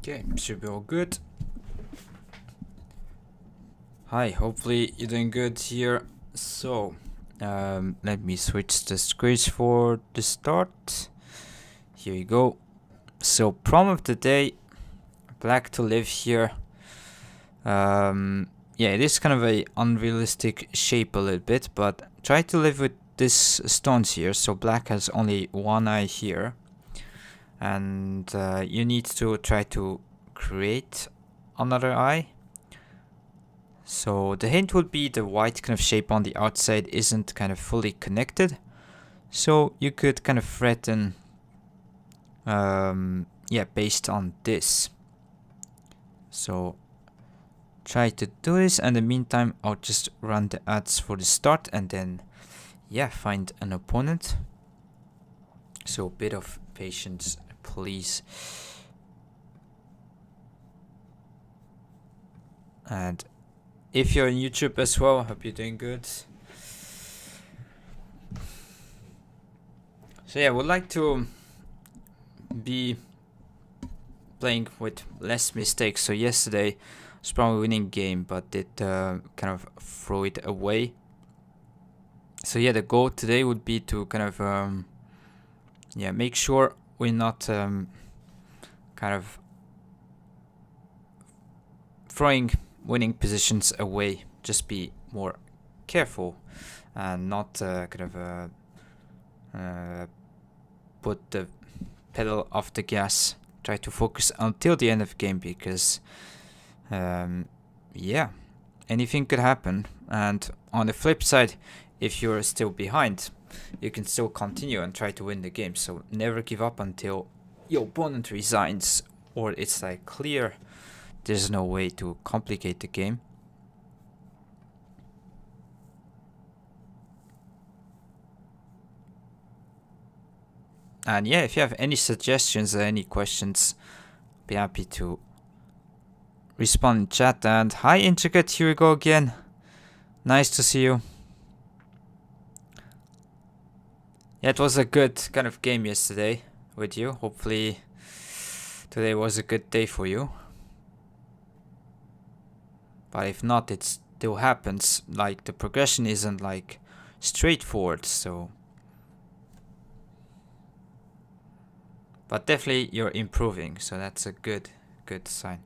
Okay, should be all good. Hi, hopefully you're doing good here. So, let me switch the screens for the start. Here you go. So, problem of the day, black to live here. Yeah, it is kind of a unrealistic shape a little bit, but try to live with this stones here. So black has only one eye here, and you need to try to create another eye. So the hint would be the white kind of shape on the outside isn't kind of fully connected. So you could kind of threaten, based on this. So try to do this, and in the meantime, I'll just run the ads for the start and then, find an opponent. So a bit of patience, please. And if you're on YouTube as well, I hope you're doing good. So yeah, I would like to be playing with less mistakes. So yesterday I was probably winning game, but did kind of throw it away. So yeah, the goal today would be to kind of make sure we're not kind of throwing winning positions away. Just be more careful and not put the pedal off the gas. Try to focus until the end of the game, because anything could happen. And on the flip side, if you're still behind, you can still continue and try to win the game. So never give up until your opponent resigns, or it's like clear there's no way to complicate the game. And yeah, if you have any suggestions or any questions, be happy to respond in chat. And hi Intricate, here we go again. Nice to see you. Yeah, it was a good kind of game yesterday with you. Hopefully today was a good day for you. But if not, it still happens. Like, the progression isn't like straightforward, so. But definitely you're improving, so that's a good sign.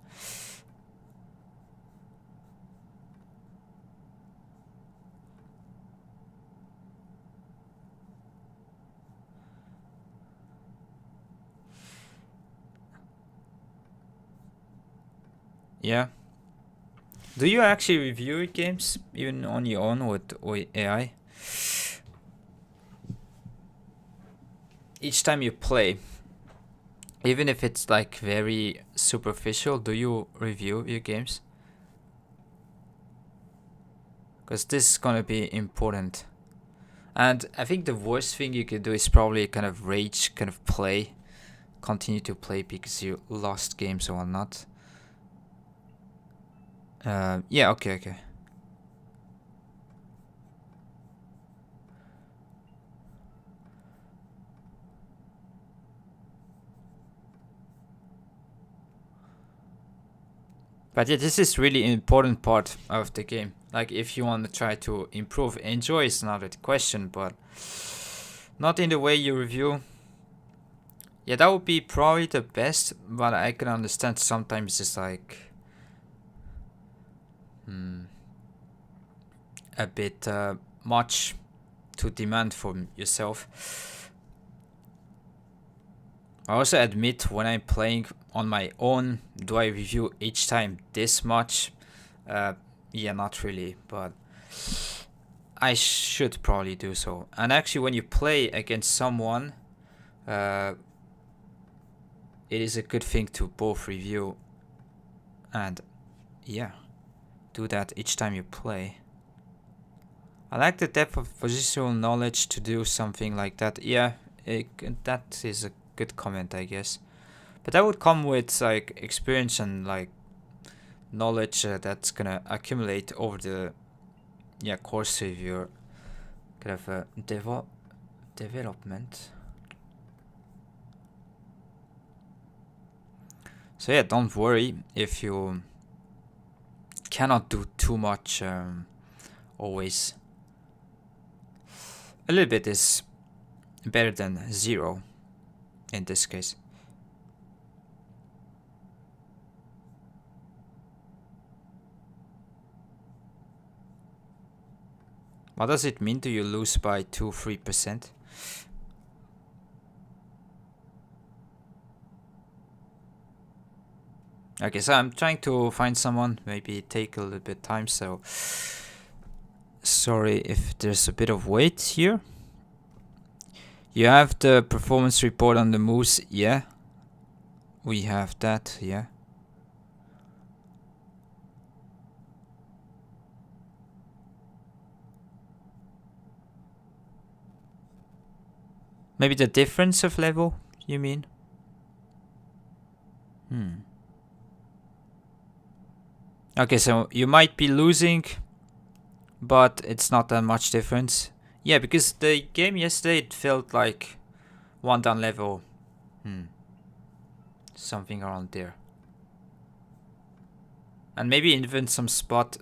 Yeah. Do you actually review your games even on your own with AI? Each time you play, even if it's like very superficial, do you review your games? Because this is gonna be important. And I think the worst thing you could do is probably kind of rage, kind of play, continue to play because you lost games or whatnot. Okay. But yeah, this is really an important part of the game. Like, if you want to try to improve, enjoy is not a question, but not in the way you review. Yeah, that would be probably the best, but I can understand sometimes it's like a bit much to demand from yourself. I also admit, when I'm playing on my own, do I review each time this much? Yeah, not really, but I should probably do so. And actually, when you play against someone, it is a good thing to both review and, do that each time you play. I like the depth of positional knowledge to do something like that. Yeah, that is a good comment, I guess. But that would come with like experience and like knowledge that's gonna accumulate over the course of your kind of development. So yeah, don't worry if you cannot do too much. Always a little bit is better than zero in this case. What does it mean? Do you lose by 2-3%? Okay, so I'm trying to find someone. Maybe take a little bit time, so sorry if there's a bit of wait here. You have the performance report on the moves, yeah. We have that, yeah. Maybe the difference of level, you mean? Okay, so you might be losing, but it's not that much difference. Yeah, because the game yesterday, it felt like one down level. Something around there. And maybe even some spots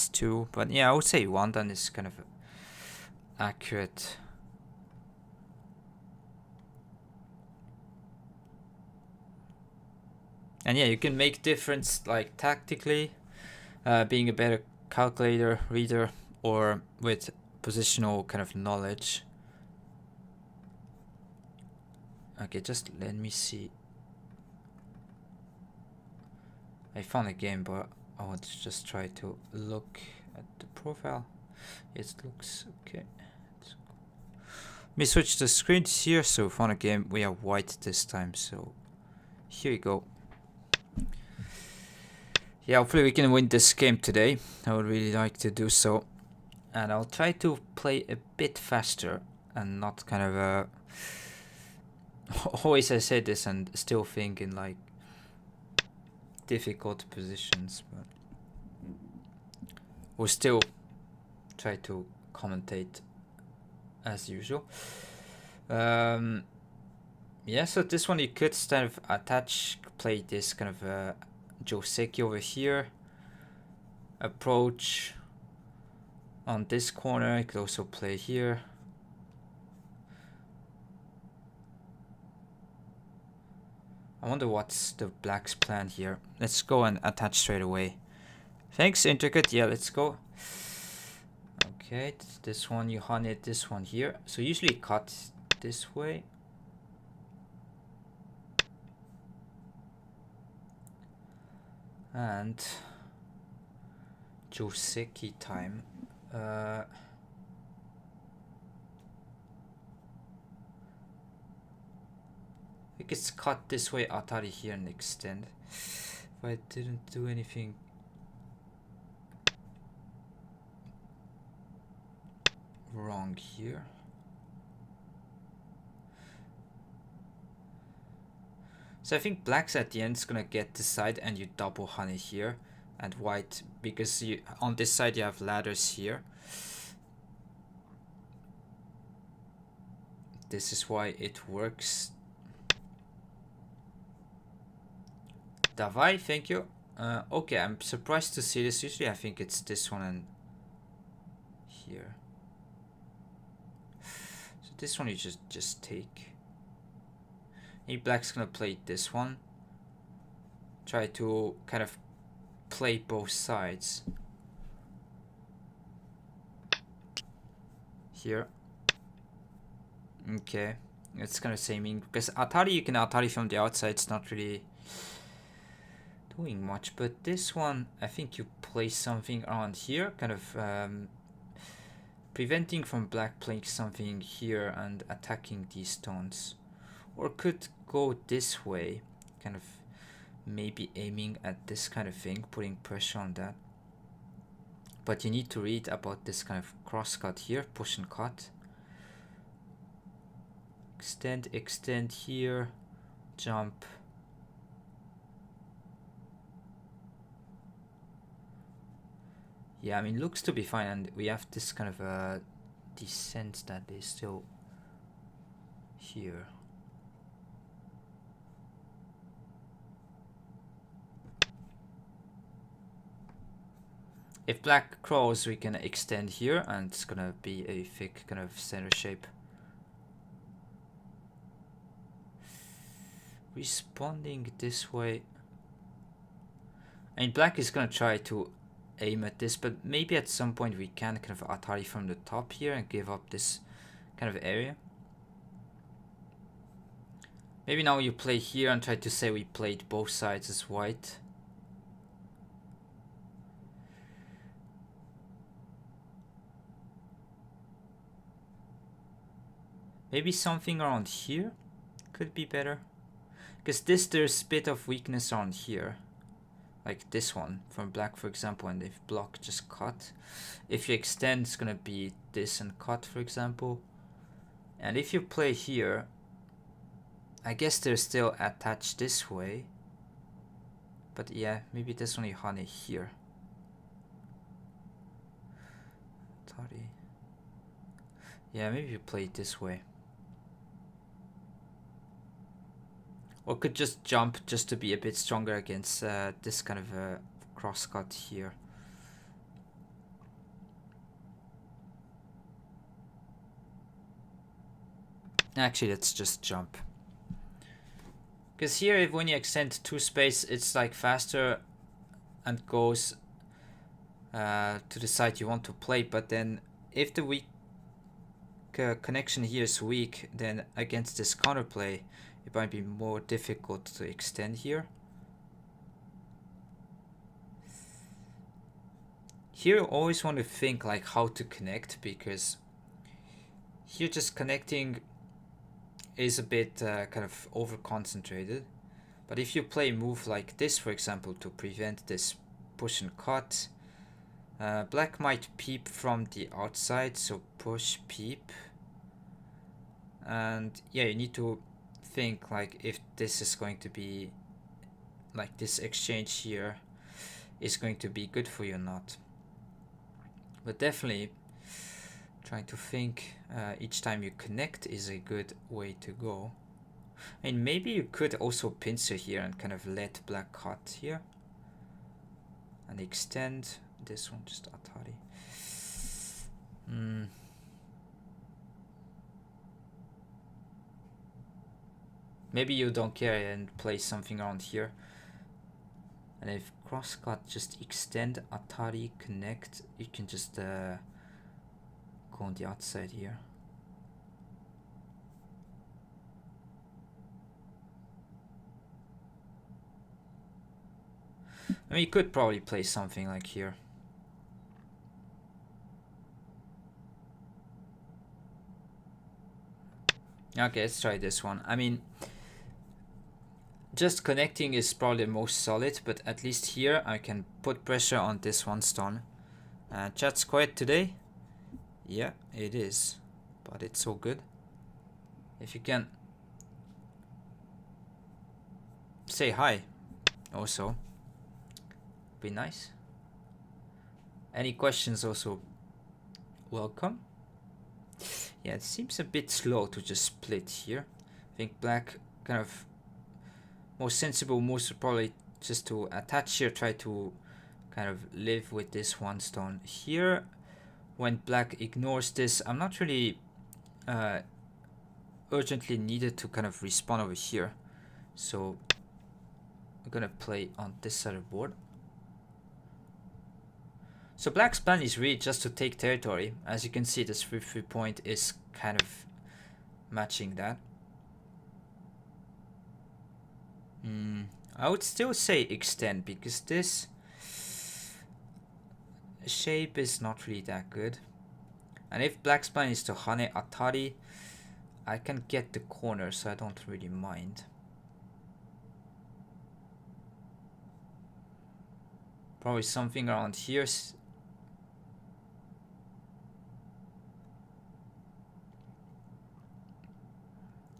too. But yeah, I would say one down is kind of accurate. And yeah, you can make difference like tactically, being a better calculator, reader, or with positional kind of knowledge. Okay, just let me see. I found a game, but I want to just try to look at the profile. It looks okay. Let me switch the screens here. So found a game. We have white this time. So here you go. Yeah, hopefully we can win this game today. I would really like to do so. And I'll try to play a bit faster and not kind of always I say this and still think in like difficult positions, but we'll still try to commentate as usual. Yeah, so this one you could kind of attach, play this kind of Joseki over here, approach on this corner. You could also play here. I wonder what's the black's plan here. Let's go and attach straight away. Thanks, intricate. Yeah, let's go. Okay, this one you honey this one here. So usually cut this way. And Joseki time. I think it's cut this way, Atari here and extend. If I didn't do anything wrong here. So I think black's at the end is gonna get this side and you double honey here, and white, because you on this side you have ladders here. This is why it works. Davai, thank you. Okay, I'm surprised to see this. Usually I think it's this one and here. So this one you just take. Black's gonna play this one. Try to kind of play both sides. Here. Okay. It's kind of saming. Because Atari, you can Atari from the outside. It's not really doing much. But this one, I think you play something around here. Kind of preventing from black playing something here and attacking these stones. Or could go this way, kind of maybe aiming at this kind of thing, putting pressure on that. But you need to read about this kind of cross cut here, push and cut. Extend here, jump. Yeah, I mean, looks to be fine, and we have this kind of a descent that is still here. If black crawls, we can extend here, and it's gonna be a thick kind of center shape. Responding this way. And black is gonna try to aim at this, but maybe at some point we can kind of Atari from the top here and give up this kind of area. Maybe now you play here and try to say we played both sides as white. Maybe something around here could be better. Because there's a bit of weakness around here. Like this one from black, for example, and if block just cut. If you extend, it's gonna be this and cut, for example. And if you play here, I guess they're still attached this way. But yeah, maybe there's only honey here. Tari. Yeah, maybe you play it this way. Or could just jump just to be a bit stronger against this kind of a crosscut here. Actually, let's just jump. Because here, if when you extend two space, it's like faster and goes to the side you want to play. But then if the weak connection here is weak, then against this counterplay, it might be more difficult to extend here. Here you always want to think like how to connect, because here just connecting is a bit kind of over concentrated. But if you play a move like this, for example, to prevent this push and cut, black might peep from the outside, so push, peep. And yeah, you need to think like if this is going to be like this exchange here is going to be good for you or not. But definitely trying to think each time you connect is a good way to go. And maybe you could also pincer here and kind of let black cut here and extend this one, just Atari. Maybe you don't care and play something around here. And if crosscut, just extend Atari, connect, you can just go on the outside here. I mean, you could probably play something like here. Okay, let's try this one. I mean, just connecting is probably the most solid, but at least here I can put pressure on this one stone. Chat's quiet today? Yeah, it is, but it's so good. If you can say hi also, be nice. Any questions also welcome. Yeah, it seems a bit slow to just split here. I think black kind of most sensible moves are probably just to attach here, try to kind of live with this one stone here. When black ignores this, I'm not really urgently needed to kind of respawn over here, so I'm gonna play on this side of the board. So black's plan is really just to take territory. As you can see, this 3-3 point is kind of matching that. I would still say extend, because this shape is not really that good. And if black's plan is to hane Atari, I can get the corner, so I don't really mind. Probably something around here.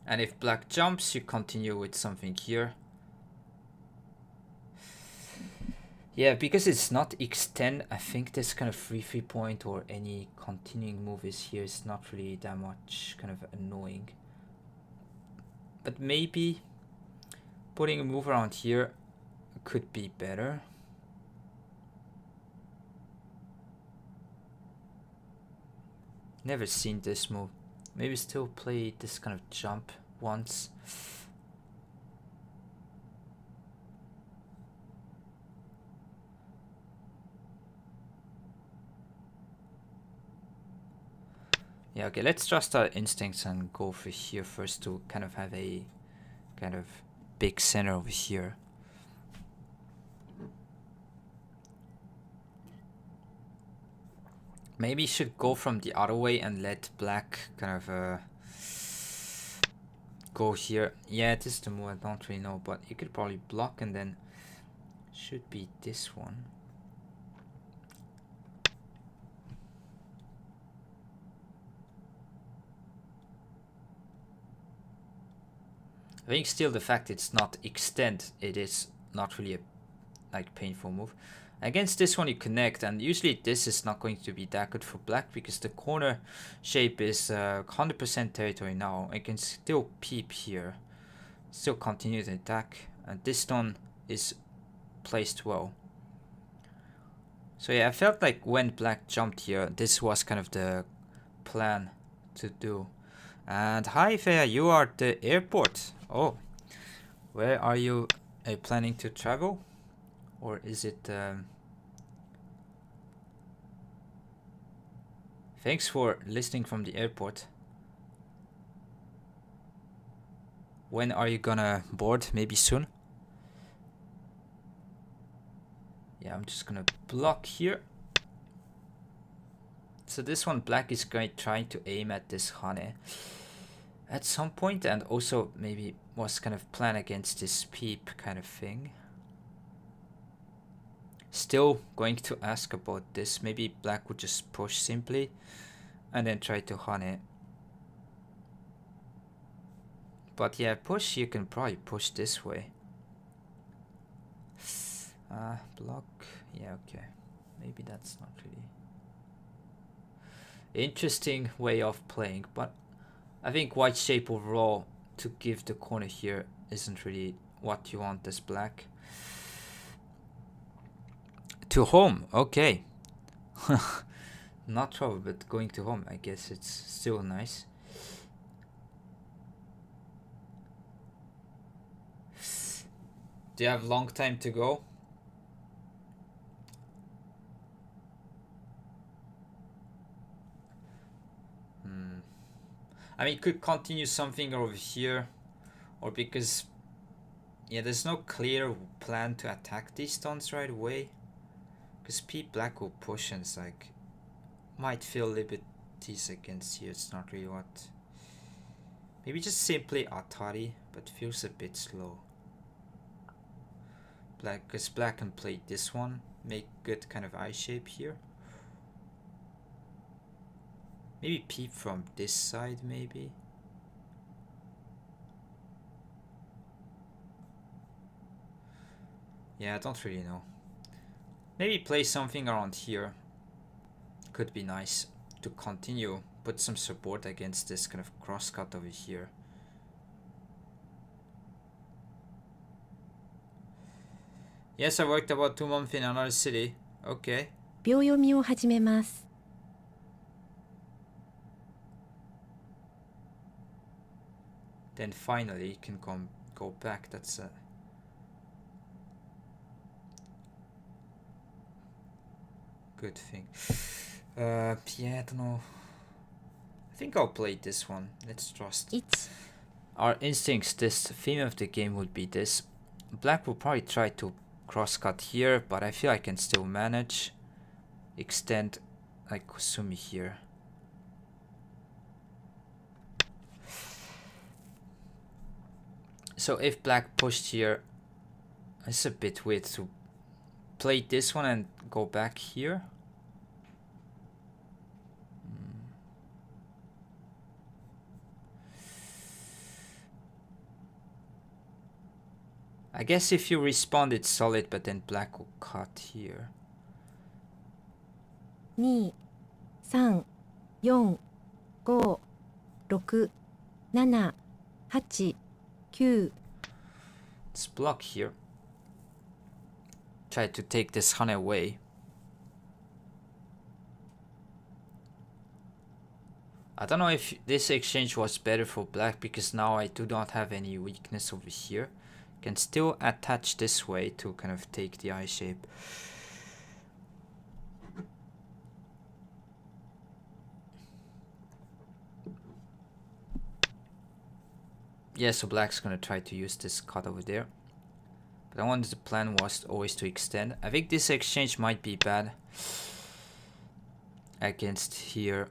And if black jumps, you continue with something here. Yeah, because it's not extend, I think this kind of 3-3 point or any continuing move is here is not really that much kind of annoying. But maybe putting a move around here could be better. Never seen this move. Maybe still play this kind of jump once. Yeah, okay, let's trust our instincts and go for here first to kind of have a kind of big center over here. Maybe you should go from the other way and let black kind of go here. Yeah, this is the move, I don't really know, but you could probably block and then should be this one. I think still the fact it's not extend, it is not really a like painful move. Against this one you connect, and usually this is not going to be that good for black because the corner shape is 100% territory now. I can still peep here, still continue the attack, and this stone is placed well. So yeah, I felt like when black jumped here, this was kind of the plan to do. And hi Freya, you are at the airport. Oh, where are you planning to travel? Or is it... Thanks for listening from the airport. When are you gonna board? Maybe soon? Yeah, I'm just gonna block here. So this one, black is trying to aim at this Hane at some point, and also maybe was kind of plan against this peep kind of thing. Still going to ask about this. Maybe black would just push simply and then try to Hane. But yeah, push, you can probably push this way. Block. Yeah, okay. Maybe that's not really interesting way of playing, but I think white shape overall to give the corner here isn't really what you want as black. To home, okay. Not trouble, but going to home, I guess it's still nice. Do you have long time to go? I mean, could continue something over here, or because, yeah, there's no clear plan to attack these stones right away. Because P black will push and it's like, might feel liberties against here, it's not really what. Maybe just simply Atari, but feels a bit slow. Black, because black can play this one, make good kind of eye shape here. Maybe peep from this side, maybe. Yeah, I don't really know. Maybe play something around here. Could be nice to continue. Put some support against this kind of crosscut over here. Yes, I worked about 2 months in another city. Okay. 秒読みを始めます。 Then finally you can go back. That's a good thing. Yeah, I don't know. I think I'll play this one. Let's trust. Our instincts, this theme of the game would be this. Black will probably try to crosscut here, but I feel I can still manage. Extend like Kusumi here. So if black pushed here, it's a bit weird to play this one and go back here. I guess if you respond it's solid, but then black will cut here. 2、3、4、5、6、7、8、9. Let's block here. Try to take this Hane away. I don't know if this exchange was better for black because now I do not have any weakness over here. Can still attach this way to kind of take the I shape. Yeah, so black's gonna try to use this cut over there. But I wanted the plan was always to extend. I think this exchange might be bad against here.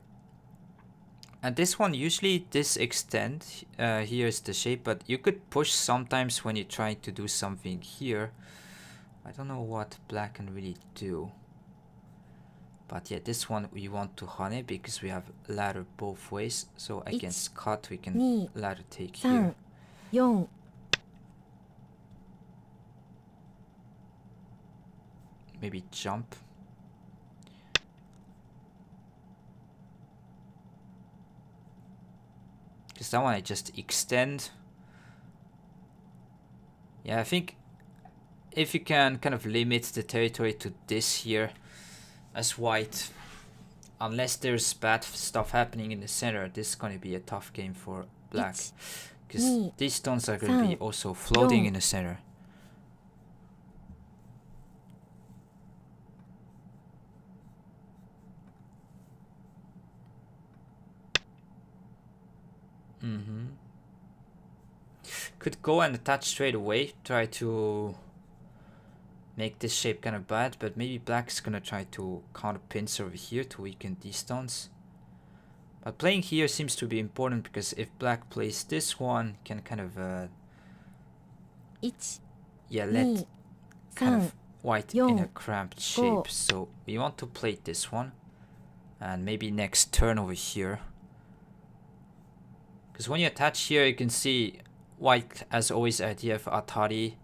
And this one, usually this extend, here is the shape, but you could push sometimes when you're trying to do something here. I don't know what black can really do. But yeah, this one we want to honey because we have ladder both ways. So against cut, we can ladder take here. 4 Maybe jump. Because that one I just extend. Yeah, I think if you can kind of limit the territory to this here as white, unless there's bad stuff happening in the center, this is going to be a tough game for black. Because these stones are going to be also floating in the center. Could go and attach straight away, try to make this shape kind of bad, but maybe black's gonna try to counter pinch over here to weaken these stones. But playing here seems to be important because if black plays this one, can kind of yeah, let kind of white in a cramped shape. So we want to play this one, and maybe next turn over here. Because when you attach here, you can see white has always the idea of atari,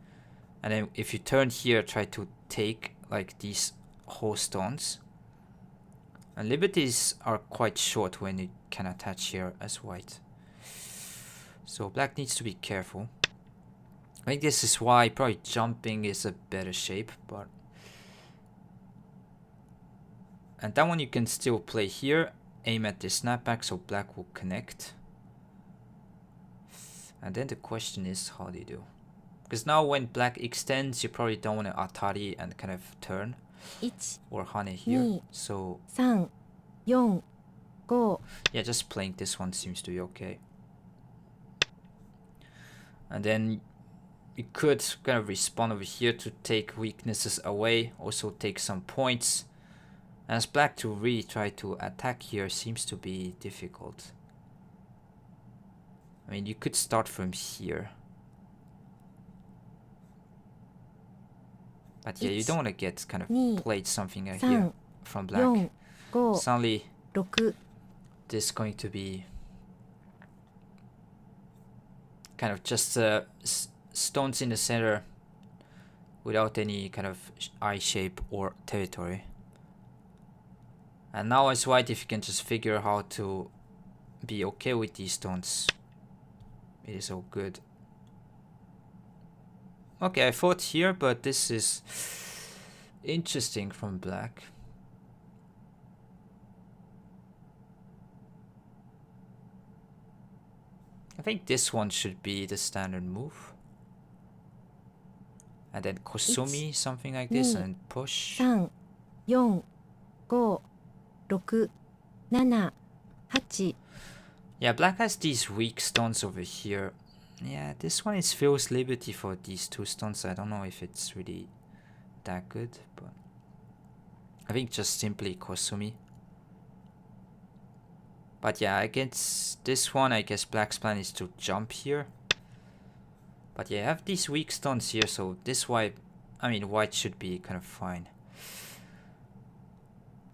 and then if you turn here, try to take like these whole stones. And liberties are quite short when you can attach here as white. So black needs to be careful. I think this is why probably jumping is a better shape, but and that one you can still play here, aim at the snapback so black will connect. And then the question is, how do you do? Because now when black extends, you probably don't want to atari and kind of turn or honey here. So 3 4 5 yeah, just playing this one seems to be okay. And then you could kind of respond over here to take weaknesses away, also take some points. As black to really try to attack here seems to be difficult. I mean, you could start from here. But yeah, you don't want to get kind of played something here from black. Suddenly, this is going to be kind of just stones in the center without any kind of eye shape or territory. And now as white, if you can just figure how to be okay with these stones, it is all good. Okay, I fought here, but this is interesting from black. I think this one should be the standard move. And then Kosumi, something like this, and then push. 3 4 5 6 7 8 Yeah, black has these weak stones over here. Yeah, this one is feels liberty for these two stones. I don't know if it's really that good, but I think just simply Kosumi. But yeah, against this one, I guess black's plan is to jump here. But yeah, I have these weak stones here, so this white, I mean white should be kind of fine.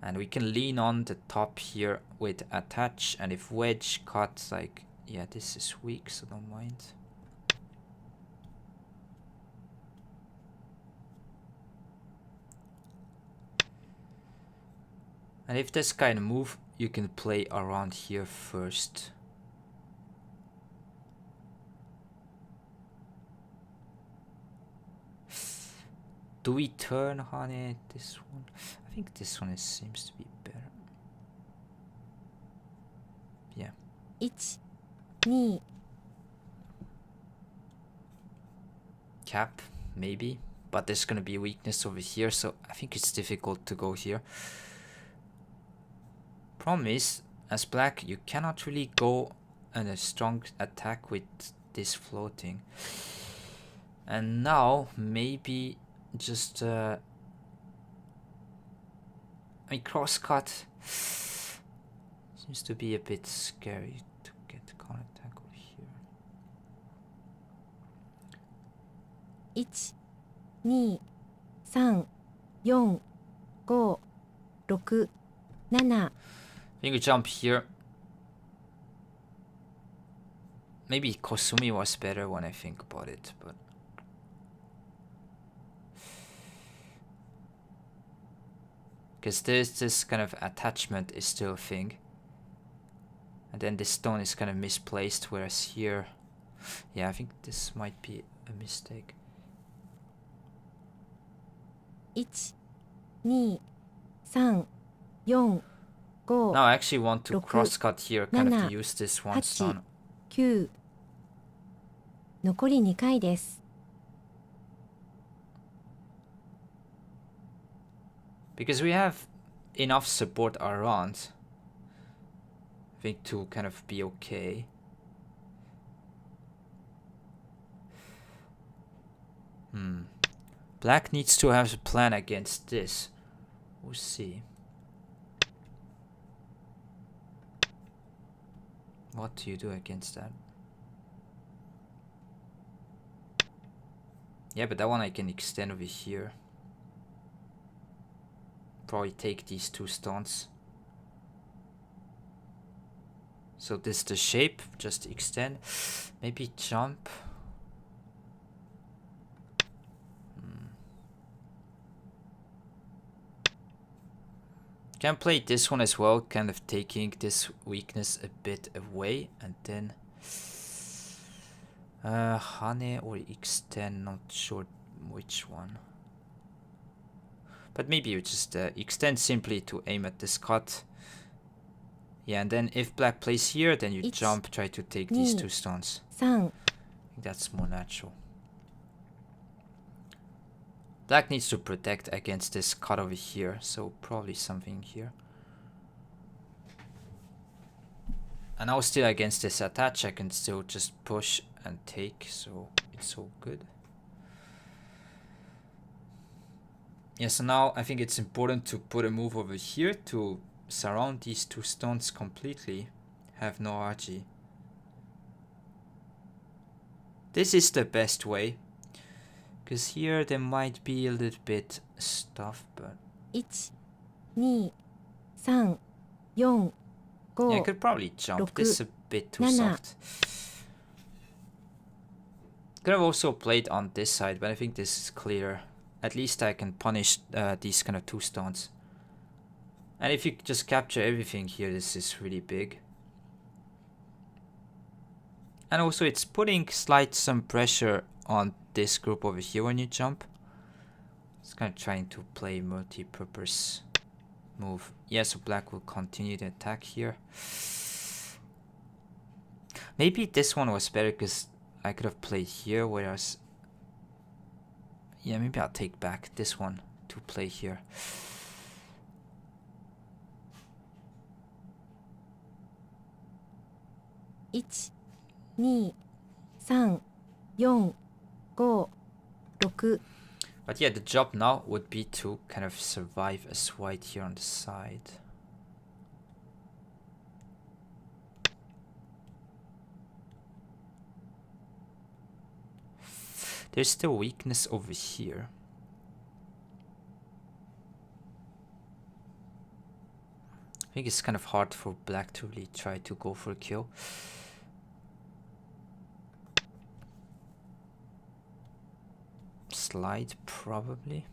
And we can lean on the top here with attach, and if wedge cuts, like, yeah, this is weak, so don't mind. And if this kind of move, you can play around here first. Do we turn honey this one? I think this one seems to be better. Yeah. 1、2、 Cap, maybe. But there's gonna be weakness over here, so I think it's difficult to go here. Problem is, as black, you cannot really go on a strong attack with this floating. And now, maybe just... I mean, crosscut seems to be a bit scary to get counter attack over here. 1、2、3、4、5、6、7、 I think we jump here. Maybe Kosumi was better when I think about it, but... Because this kind of attachment is still a thing. And then this stone is kind of misplaced, whereas here... Yeah, I think this might be a mistake. 1、2、3、4、5、 Now I actually want to 6、 crosscut here, kind of to 7、 use this one 8、 stone. 9、残り2回です。 Because we have enough support around, I think, to kind of be okay. Black needs to have a plan against this. We'll see. What do you do against that? Yeah, but that one I can extend over here. Probably take these two stones. So this is the shape, just extend. Maybe jump. Can play this one as well, kind of taking this weakness a bit away, and then Hane or extend, not sure which one. But maybe you just extend simply to aim at this cut. Yeah, and then if black plays here, then you jump, try to take these two stones. 3、 I think that's more natural. Black needs to protect against this cut over here, so probably something here. And now still against this attach, I can still just push and take, so it's all good. Yeah, so now I think it's important to put a move over here to surround these two stones completely. Have no RG. This is the best way. Because here there might be a little bit stuff, but... 1、2、3、4、 Yeah, I 5、 could probably jump. 6、 This is a bit too 7. soft. Could have also played on this side, but I think this is clearer. At least I can punish these kind of two stones. And if you just capture everything here, this is really big. And also it's putting some pressure on this group over here when you jump. It's kind of trying to play multi-purpose move. Yeah, so black will continue the attack here. Maybe this one was better because I could have played here, whereas... Yeah, maybe I'll take back this one to play here. one, 2, 3, 4, 5, 6. But yeah, the job now would be to kind of survive as white here on the side. There's still weakness over here. I think it's kind of hard for black to really try to go for a kill. Slide, probably.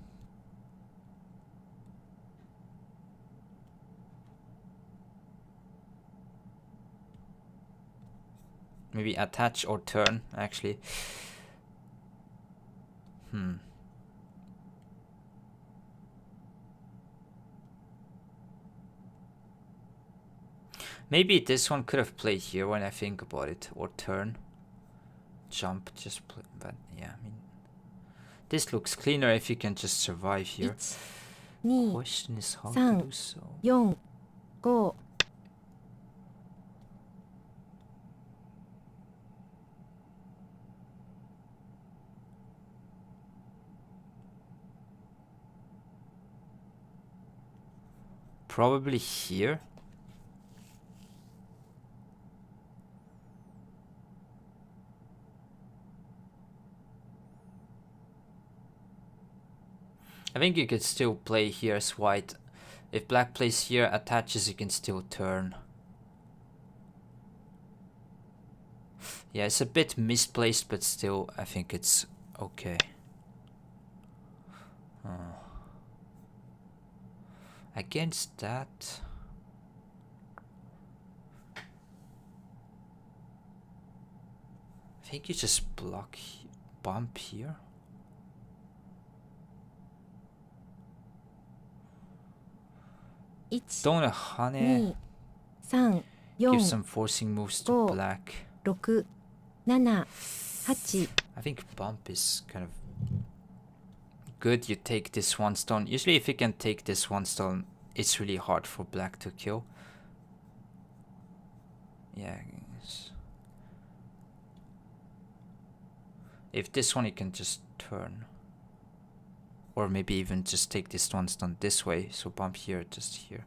Maybe attach or turn, actually. Maybe this one could have played here when I think about it, or turn, jump, just play. But yeah, I mean, this looks cleaner if you can just survive here. 2 Question is how to 3 do so. 4 5 Probably here. I think you could still play here as white. If black plays here, attaches, you can still turn. Yeah, it's a bit misplaced, but still, I think it's okay. Against that... I think you just block, bump here. Don't Hane 2 3 give 4 some forcing moves to 5 black. 6 7 8 I think bump is kind of good. You take this one stone. Usually if you can take this one stone, it's really hard for black to kill. Yeah. If this one you can just turn. Or maybe even just take this one stone this way. So bump here, just here.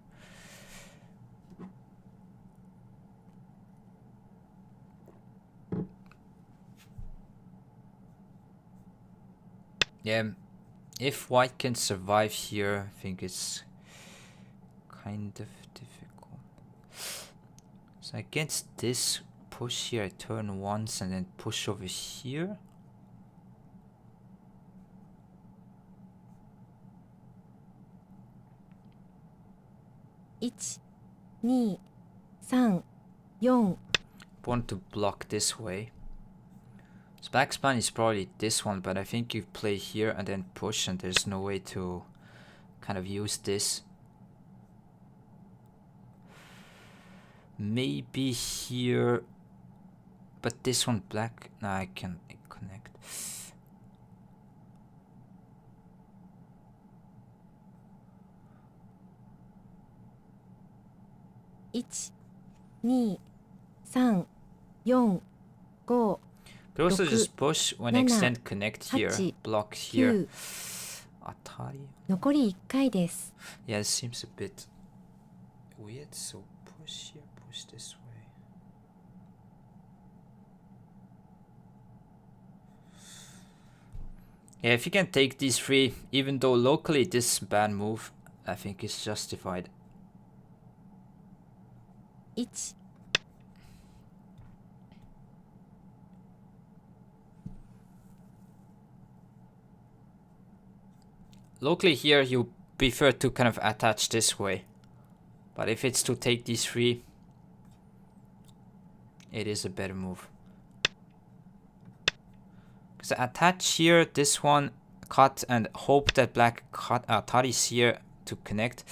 Yeah, if white can survive here, I think it's kind of difficult. So against this push here, I turn once and then push over here. One, 2 3 4 Want to block this way. So black's plan is probably this one, but I think you play here and then push, and there's no way to kind of use this. Maybe here, but this one black. No, I can connect. 1 2 3 4 5 But also 6 just push when 7 extend connect here, 8 block here. 9 Atari. 残り1回です。 Yeah, it seems a bit weird. So push here, push this way. Yeah, if you can take these three, even though locally this bad move, I think is justified. 1 Locally here, you prefer to kind of attach this way. But if it's to take these three, it is a better move. Because attach here, this one, cut, and hope that black cut Atari's here to connect.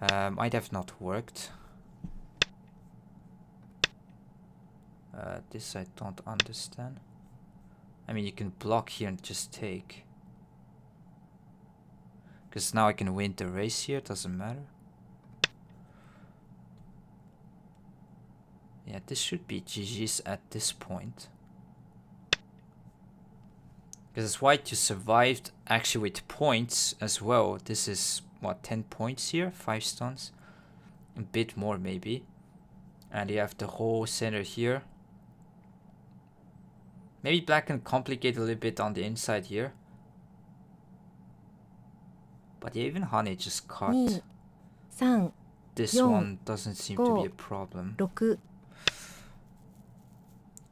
Might have not worked. This I don't understand. I mean, you can block here and just take. Because now I can win the race here, doesn't matter. Yeah, this should be GG's at this point. Because it's white, you survived actually with points as well. This is, what, 10 points here? 5 stones? A bit more maybe. And you have the whole center here. Maybe black can complicate a little bit on the inside here. But yeah, even Hane just cut. 2 3 This 4 one doesn't seem to be a problem. 6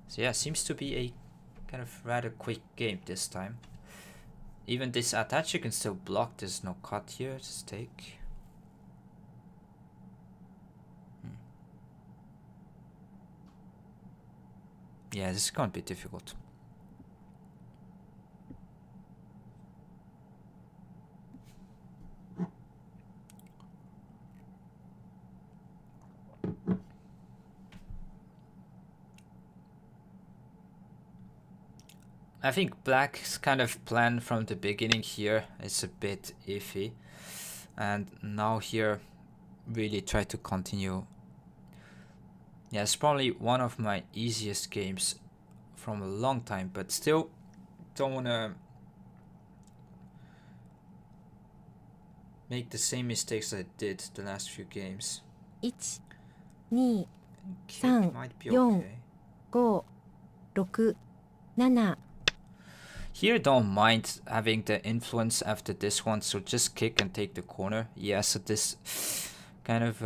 So yeah, seems to be a kind of rather quick game this time. Even this attach you can still block, there's no cut here, just take. Yeah, this is gonna be difficult. I think black's kind of plan from the beginning here is a bit iffy. And now here, really try to continue. Yeah, it's probably one of my easiest games from a long time, but still don't want to make the same mistakes I did the last few games. 1、2、 Kick 3、 might be 4、 okay. 5、6、7、 Here don't mind having the influence after this one, so just kick and take the corner. Yeah, so this kind of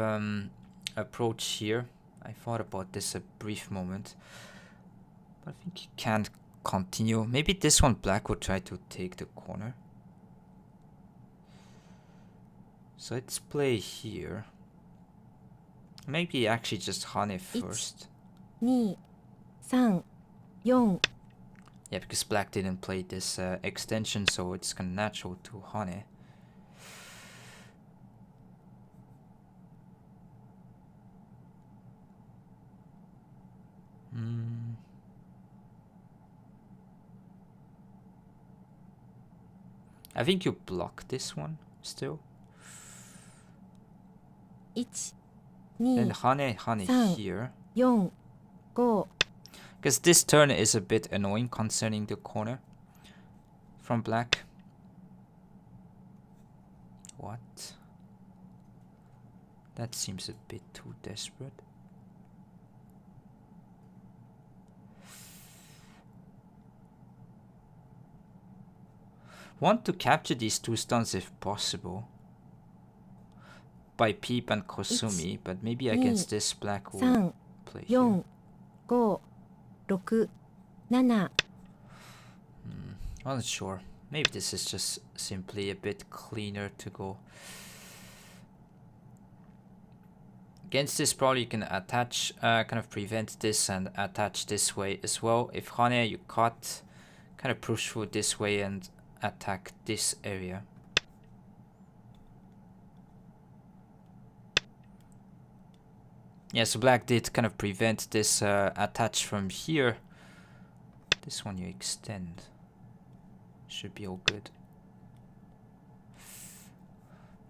approach here, I thought about this a brief moment, but I think you can't continue. Maybe this one black would try to take the corner. So let's play here. Maybe actually just Hane first. 2、3、4、 Yeah, because black didn't play this extension, so it's kind of natural to Hane. I think you block this one still. 1、 Then 2、 Hane here. 4、5、 Because this turn is a bit annoying concerning the corner from black. What? That seems a bit too desperate. Want to capture these two stuns if possible by Peep and Kosumi, but maybe against this black will 3、 play here. 4、5、6、7、 I'm not sure. Maybe this is just simply a bit cleaner to go. Against this, probably you can attach, kind of prevent this and attach this way as well. If Hane, you cut, kind of push through this way and attack this area. Yeah, so black did kind of prevent this attach from here. This one you extend. Should be all good.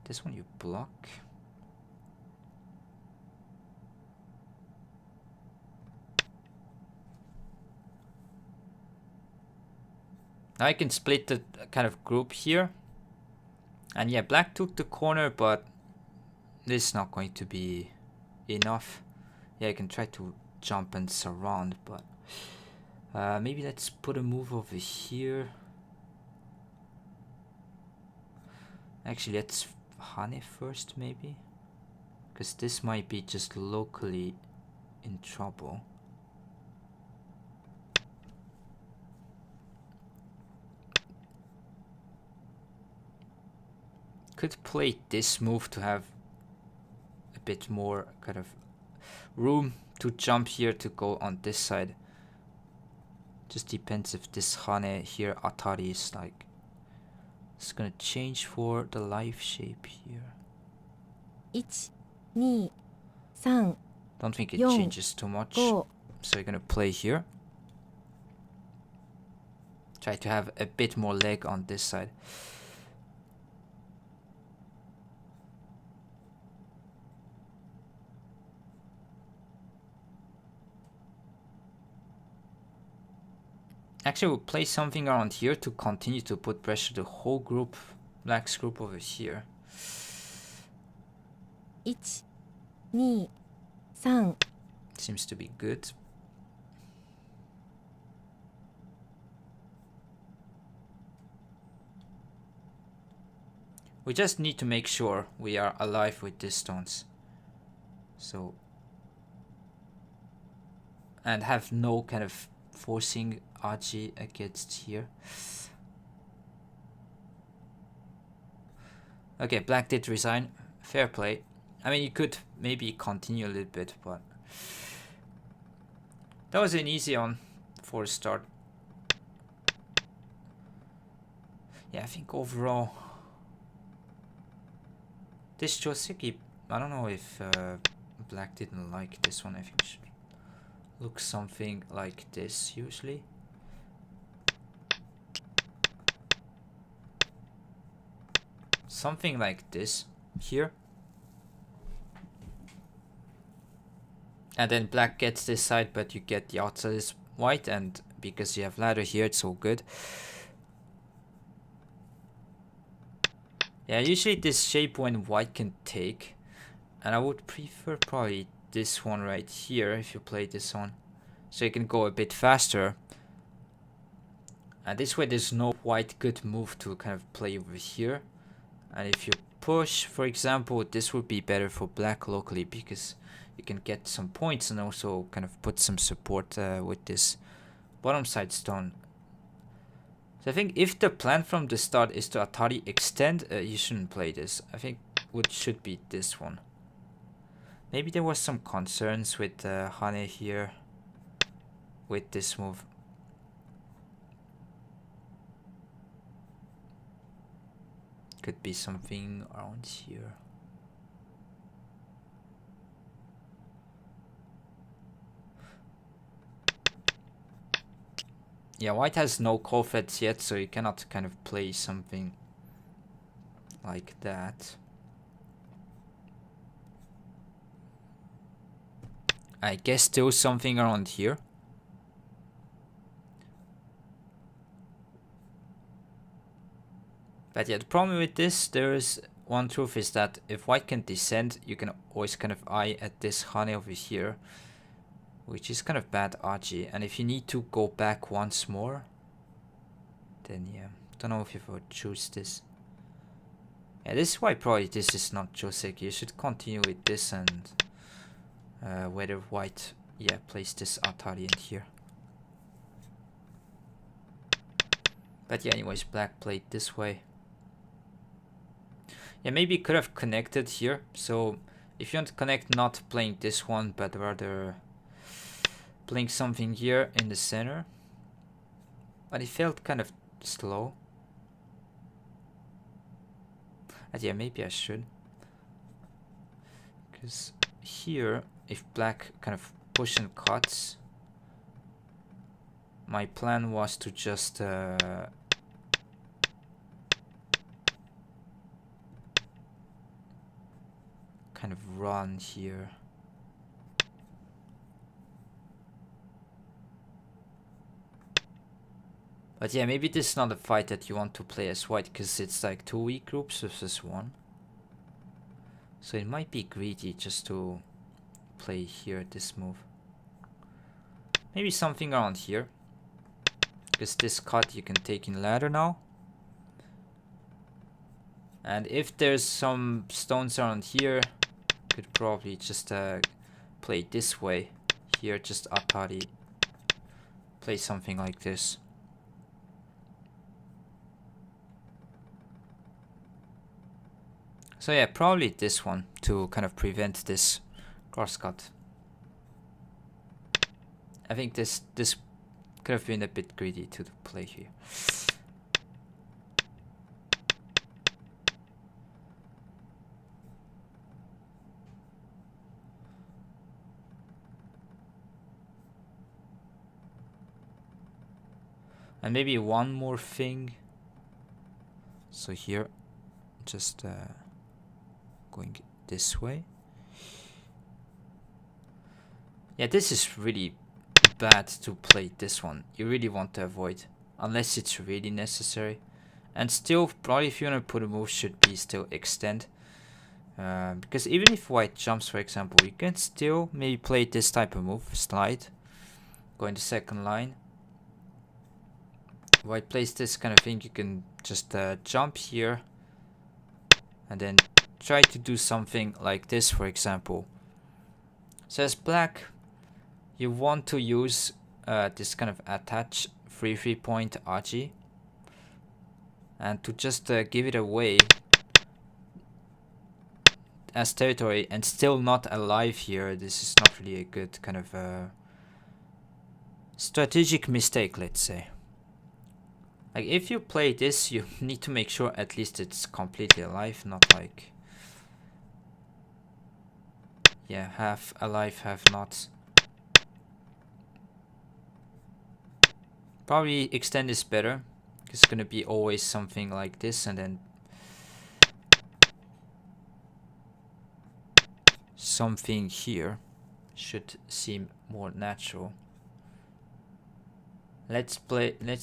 This one you block. Now I can split the kind of group here. And yeah, black took the corner, but this is not going to be enough. Yeah, I can try to jump and surround, but maybe let's put a move over here. Actually, let's Hane first, maybe, because this might be just locally in trouble. Could play this move to have a bit more kind of room to jump here to go on this side. Just depends if this Hane here Atari is like, it's gonna change for the life shape here. 1、2、3、 Don't think it 4、 changes too much. 5、 So you're gonna play here. Try to have a bit more leg on this side. Actually, we'll play something around here to continue to put pressure the whole group, black's group over here. 1、2、3、 Seems to be good. We just need to make sure we are alive with these stones. So, and have no kind of forcing Aji against here. Okay, black did resign. Fair play. I mean, you could maybe continue a little bit, but that was an easy one for a start. Yeah, I think overall this Joseki, I don't know if black didn't like this one. I think it should look something like this usually. something like this here. And then black gets this side, but you get the outside is white, and because you have ladder here, it's all good. Yeah, usually this shape when white can take, and I would prefer probably this one right here if you play this one, so you can go a bit faster. And this way there's no white good move to kind of play over here. And if you push, for example, this would be better for black locally because you can get some points and also kind of put some support with this bottom side stone. So I think if the plan from the start is to Atari extend, you shouldn't play this. I think what should be this one. Maybe there was some concerns with Hane here with this move. Could be something around here. Yeah, white has no call threats yet, so you cannot kind of play something like that. I guess still something around here. But yeah, the problem with this, there is one truth, is that if white can descend, you can always kind of eye at this Hane over here, which is kind of bad RG. And if you need to go back once more, then yeah, don't know if you would choose this. Yeah, this is why probably this is not Joseki. You should continue with this, and whether white, yeah, place this Atari in here. But yeah, anyways, black played this way. Yeah, maybe you could have connected here. So if you want to connect, not playing this one, but rather playing something here in the center. But it felt kind of slow. And yeah, maybe I should. Because here, if black kind of push and cuts, my plan was to just kind of run here. But yeah, maybe this is not a fight that you want to play as white, because it's like 2 weak groups versus 1. So it might be greedy just to play here this move. Maybe something around here, because this cut you can take in ladder now. And if there's some stones around here, could probably just play this way. Here, just Atari. Play something like this. So yeah, probably this one to kind of prevent this crosscut. I think this could have been a bit greedy to play here. And maybe one more thing. So here, just going this way. Yeah, this is really bad to play this one. You really want to avoid, unless it's really necessary. And still, probably if you want to put a move, should be still extend. Because even if white jumps, for example, you can still maybe play this type of move, slide, go in the second line. White plays this kind of thing, you can just jump here and then try to do something like this, for example. So as black, you want to use this kind of attach 3 point RG and to just give it away as territory and still not alive here. This is not really a good kind of strategic mistake, let's say. Like if you play this, you need to make sure at least it's completely alive, not like, yeah, half alive, half not. Probably extend is better, it's gonna be always something like this, and then something here should seem more natural. Let's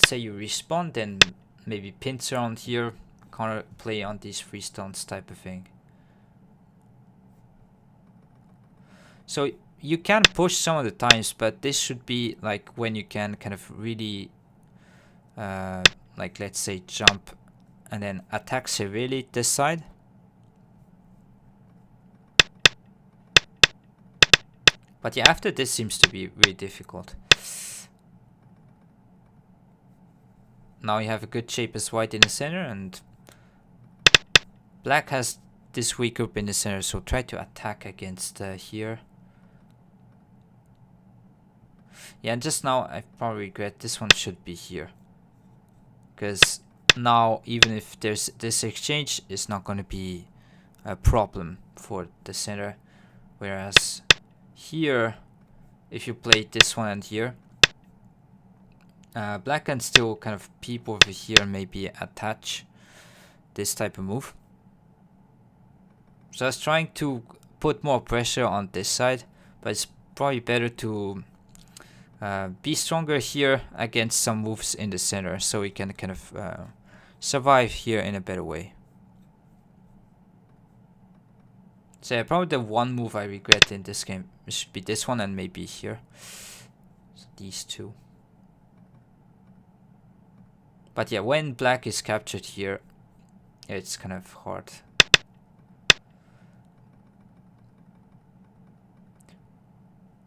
say you respawn, then maybe pins around here, counter play on these free stones type of thing. So you can push some of the times, but this should be like when you can kind of really like, let's say, jump and then attack severely this side. But yeah, after this seems to be really difficult. Now you have a good shape as white in the center, and black has this weak group in the center, so try to attack against here. Yeah, and just now I probably regret this one should be here, because now even if there's this exchange, it's not going to be a problem for the center, whereas here, if you play this one and here, black can still kind of peep over here and maybe attach this type of move. So I was trying to put more pressure on this side, but it's probably better to be stronger here against some moves in the center, so we can kind of survive here in a better way. So yeah, probably the one move I regret in this game should be this one and maybe here. So these two. But yeah, when black is captured here, it's kind of hard.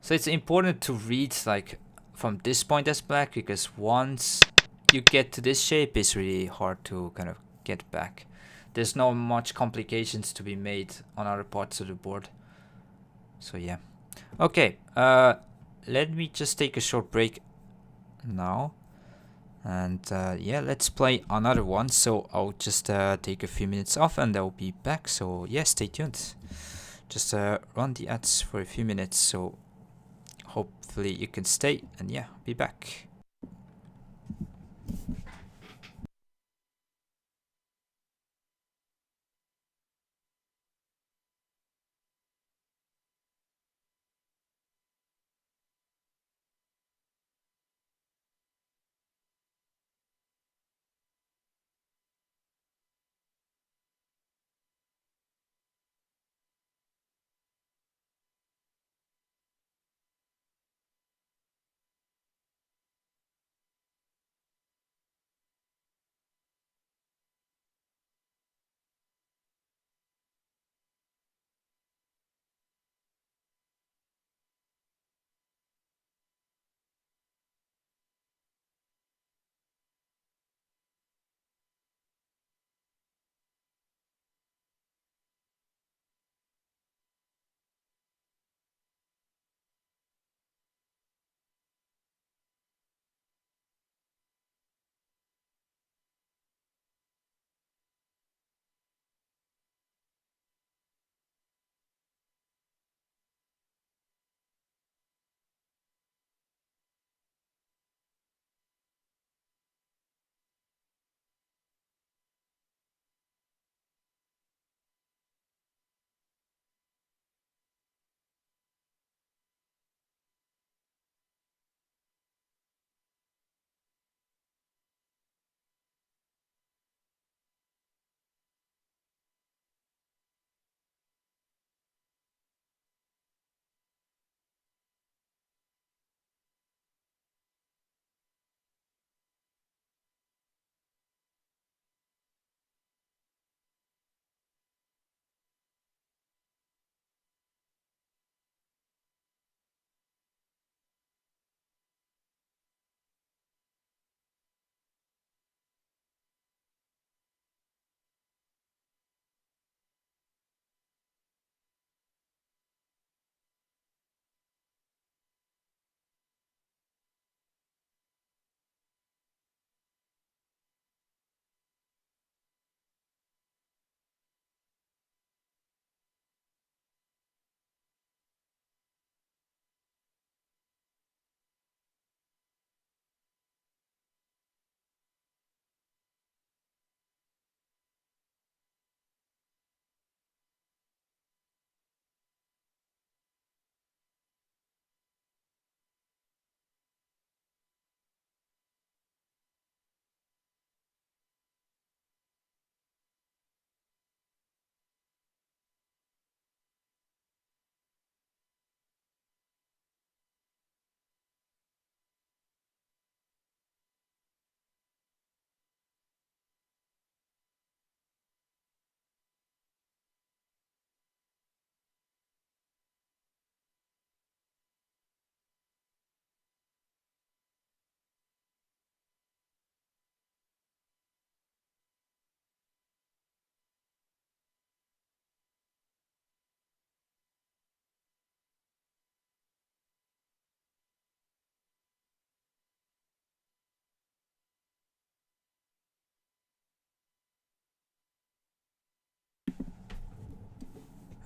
So it's important to read like from this point as black, because once you get to this shape, it's really hard to kind of get back. There's not much complications to be made on other parts of the board. So yeah. Okay, let me just take a short break now. And yeah, let's play another one. So I'll just take a few minutes off and I'll be back. So yeah, stay tuned. Just run the ads for a few minutes. So hopefully you can stay, and yeah, be back.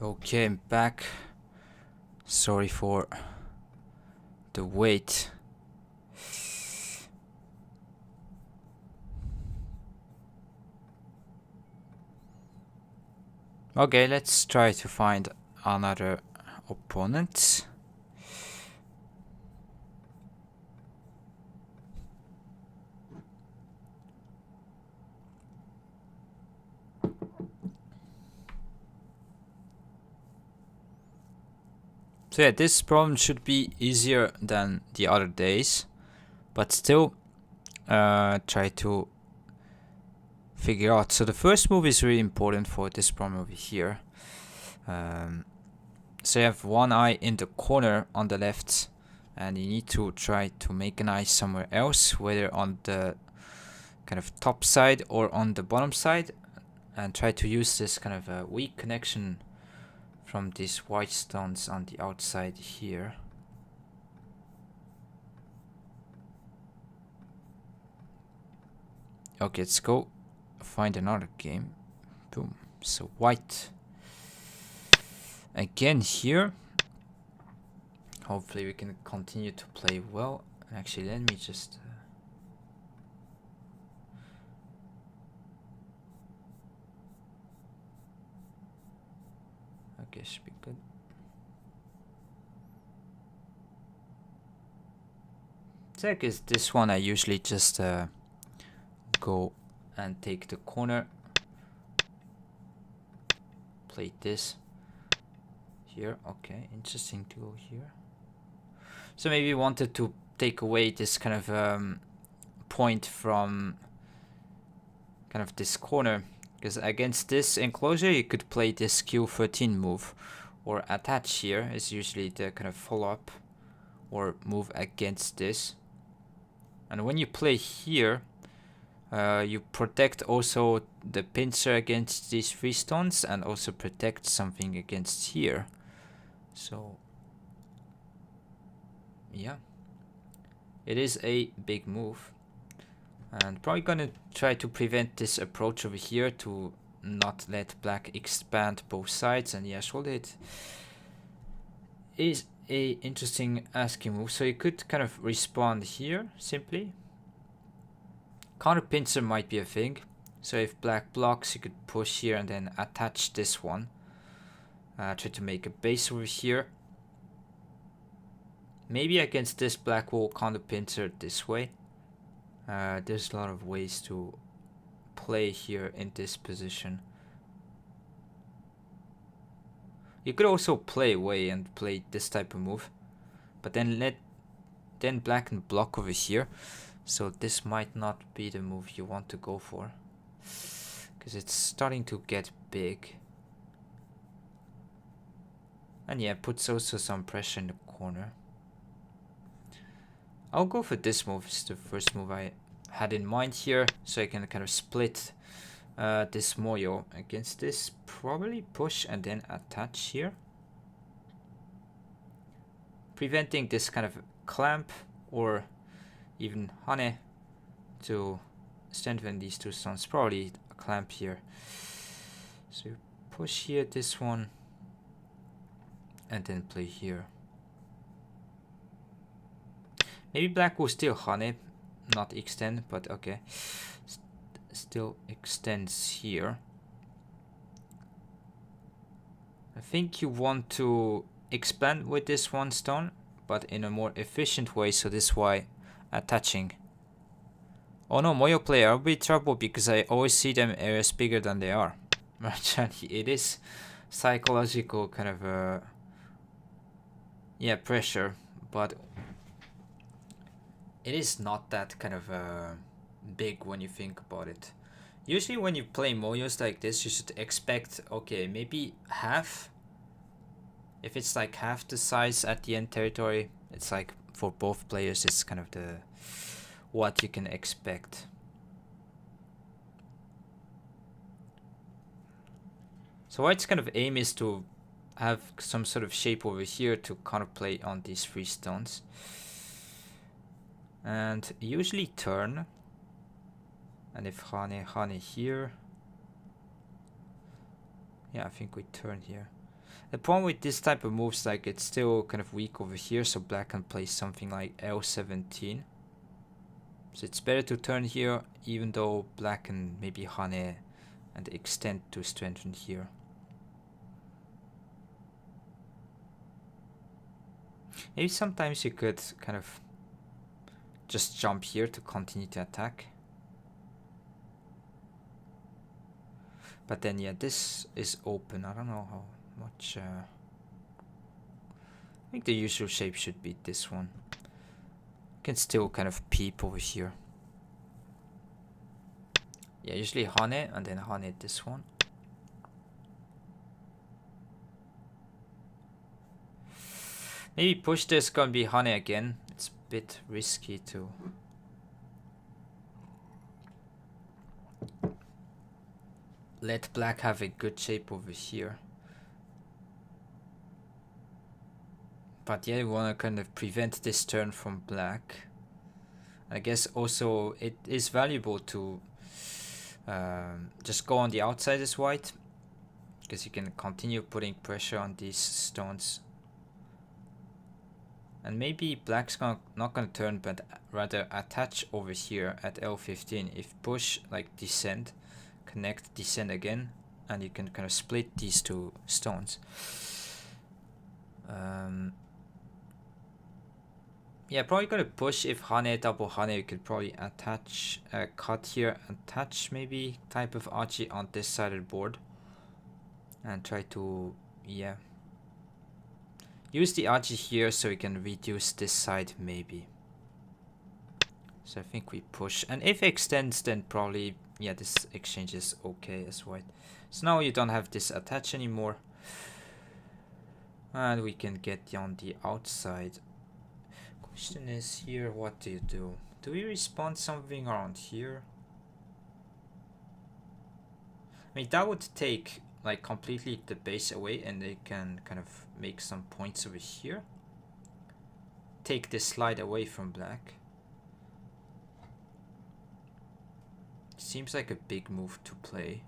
Okay, I'm back. Sorry for the wait. Okay, let's try to find another opponent. So yeah, this problem should be easier than the other days, but still try to figure out. So the first move is really important for this problem over here. So you have one eye in the corner on the left, and you need to try to make an eye somewhere else, whether on the kind of top side or on the bottom side, and try to use this kind of a weak connection from these white stones on the outside here. Okay, let's go find another game. Boom. So white again here. Hopefully we can continue to play well. Actually, let me just okay, should be good. So I guess this one I usually just go and take the corner, play this here. Okay, interesting to go here. So maybe you wanted to take away this kind of point from kind of this corner, because against this enclosure you could play this Q13 move, or attach here is usually the kind of follow-up or move against this. And when you play here, you protect also the pincer against these three stones, and also protect something against here. So yeah, it is a big move, and probably gonna try to prevent this approach over here to not let black expand both sides. And yeah, shoulder it is a interesting asking move. So you could kind of respond here simply. Counter pincer might be a thing. So if black blocks, you could push here and then attach this one. Try to make a base over here. Maybe against this black will counter pincer this way. There's a lot of ways to play here in this position. You could also play away and play this type of move, but then black can block over here. So this might not be the move you want to go for, because it's starting to get big. And yeah, puts also some pressure in the corner. I'll go for this move. It's the first move I had in mind here, so I can kind of split this moyo against this. Probably push and then attach here, preventing this kind of clamp or even hane to strengthen these two stones. Probably a clamp here. So push here this one and then play here. Maybe black will still hane, not extend, but okay. Still extends here. I think you want to expand with this one stone, but in a more efficient way, so this is why attaching. Oh no, Moyo player, I'll be in trouble because I always see them areas bigger than they are. It is psychological kind of yeah, pressure, but it is not that kind of big when you think about it. Usually when you play Moyos like this, you should expect, okay, maybe half. If it's like half the size at the end territory, it's like for both players, it's kind of the what you can expect. So white's kind of aim is to have some sort of shape over here to counterplay on these three stones. And usually turn. And if hane here. Yeah, I think we turn here. The problem with this type of moves, like it's still kind of weak over here, so black can play something like L17. So it's better to turn here, even though black can maybe hane and extend to strengthen here. Maybe sometimes you could kind of just jump here to continue to attack. But then yeah, this is open. I don't know how much. I think the usual shape should be this one. Can still kind of peep over here. Yeah, usually hane and then hane this one. Maybe push this, gonna be hane again. It's a bit risky to. Let black have a good shape over here. But yeah, we wanna kind of prevent this turn from black. I guess also it is valuable to just go on the outside as white, because you can continue putting pressure on these stones. And maybe black's not gonna turn, but rather attach over here at L15. If push, like descend, connect, descend again, and you can kind of split these two stones. Yeah, probably gonna push. If hane, double hane, you could probably attach, cut here, attach maybe type of aji on this side of the board. And try to, yeah. Use the aji here so we can reduce this side maybe. So I think we push. And if it extends, then probably, yeah, this exchange is okay as white. So now you don't have this attach anymore. And we can get on the outside. Question is here, what do you do? Do we respawn something around here? I mean, that would take like completely the base away, and they can kind of make some points over here. Take this slide away from black. Seems like a big move to play.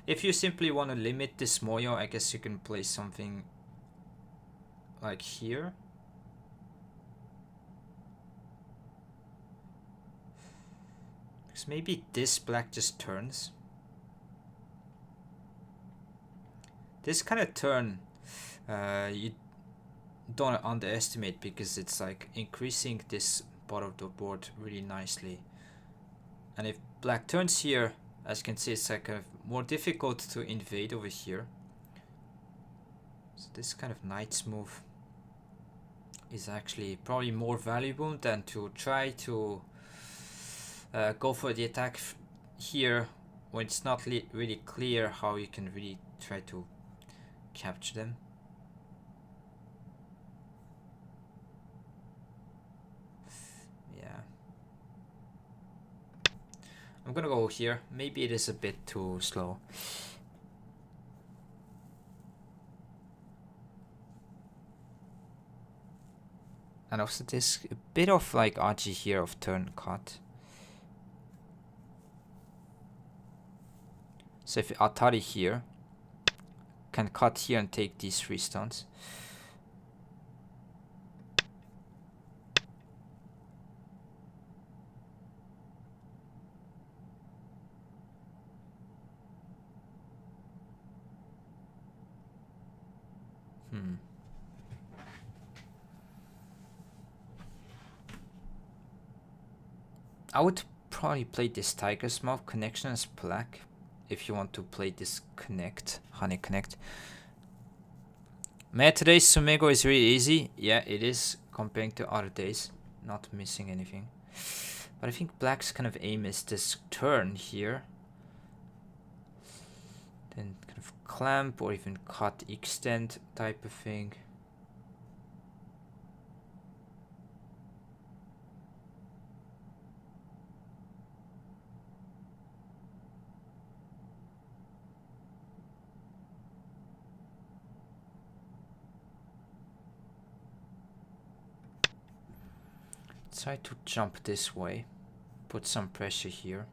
If you simply want to limit this moyo, I guess you can play something like here. Because maybe this black just turns. This kind of turn, you don't underestimate, because it's like increasing this part of the board really nicely. And if black turns here, as you can see, it's like kind of more difficult to invade over here. So this kind of knight's move is actually probably more valuable than to try to go for the attack here when it's not really clear how you can really try to capture them. Yeah. I'm gonna go here. Maybe it is a bit too slow. And also this a bit of like aji here of turn cut. So if Atari here can cut here and take these 3 stones. I would probably play this tiger's mouth connection as black if you want to play this connect, honey connect. Man, today's Sumego is really easy. Yeah, it is comparing to other days. Not missing anything. But I think black's kind of aim is this turn here. Then kind of clamp or even cut extend type of thing. Try to jump this way. Put some pressure here.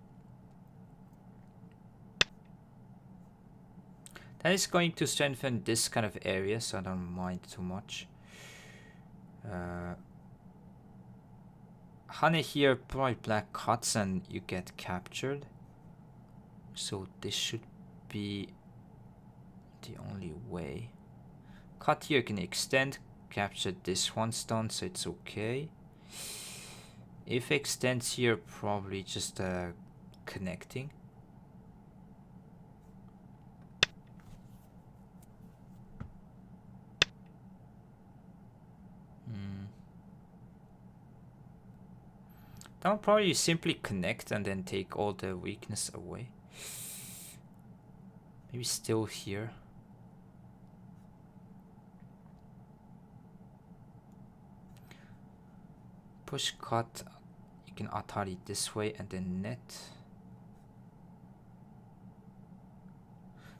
That is going to strengthen this kind of area, so I don't mind too much. Hane here, probably black cuts and you get captured. So this should be the only way. Cut here can extend, capture this one stone, so it's okay. If extends here, probably just connecting. I'll probably simply connect and then take all the weakness away. Maybe still here. Push cut. You can atari this way and then net.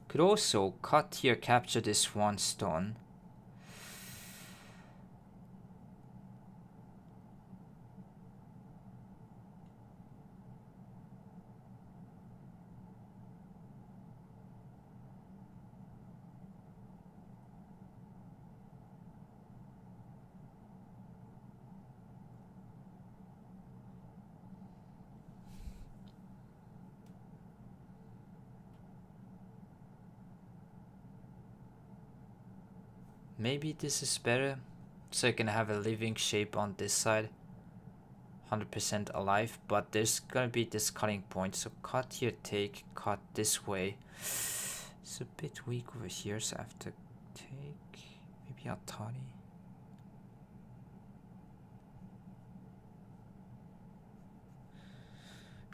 Could also cut here, capture this one stone. Maybe this is better, so I can have a living shape on this side, 100% alive, but there's gonna be this cutting point, so cut here, take, cut this way. It's a bit weak over here, so I have to take, maybe Atari.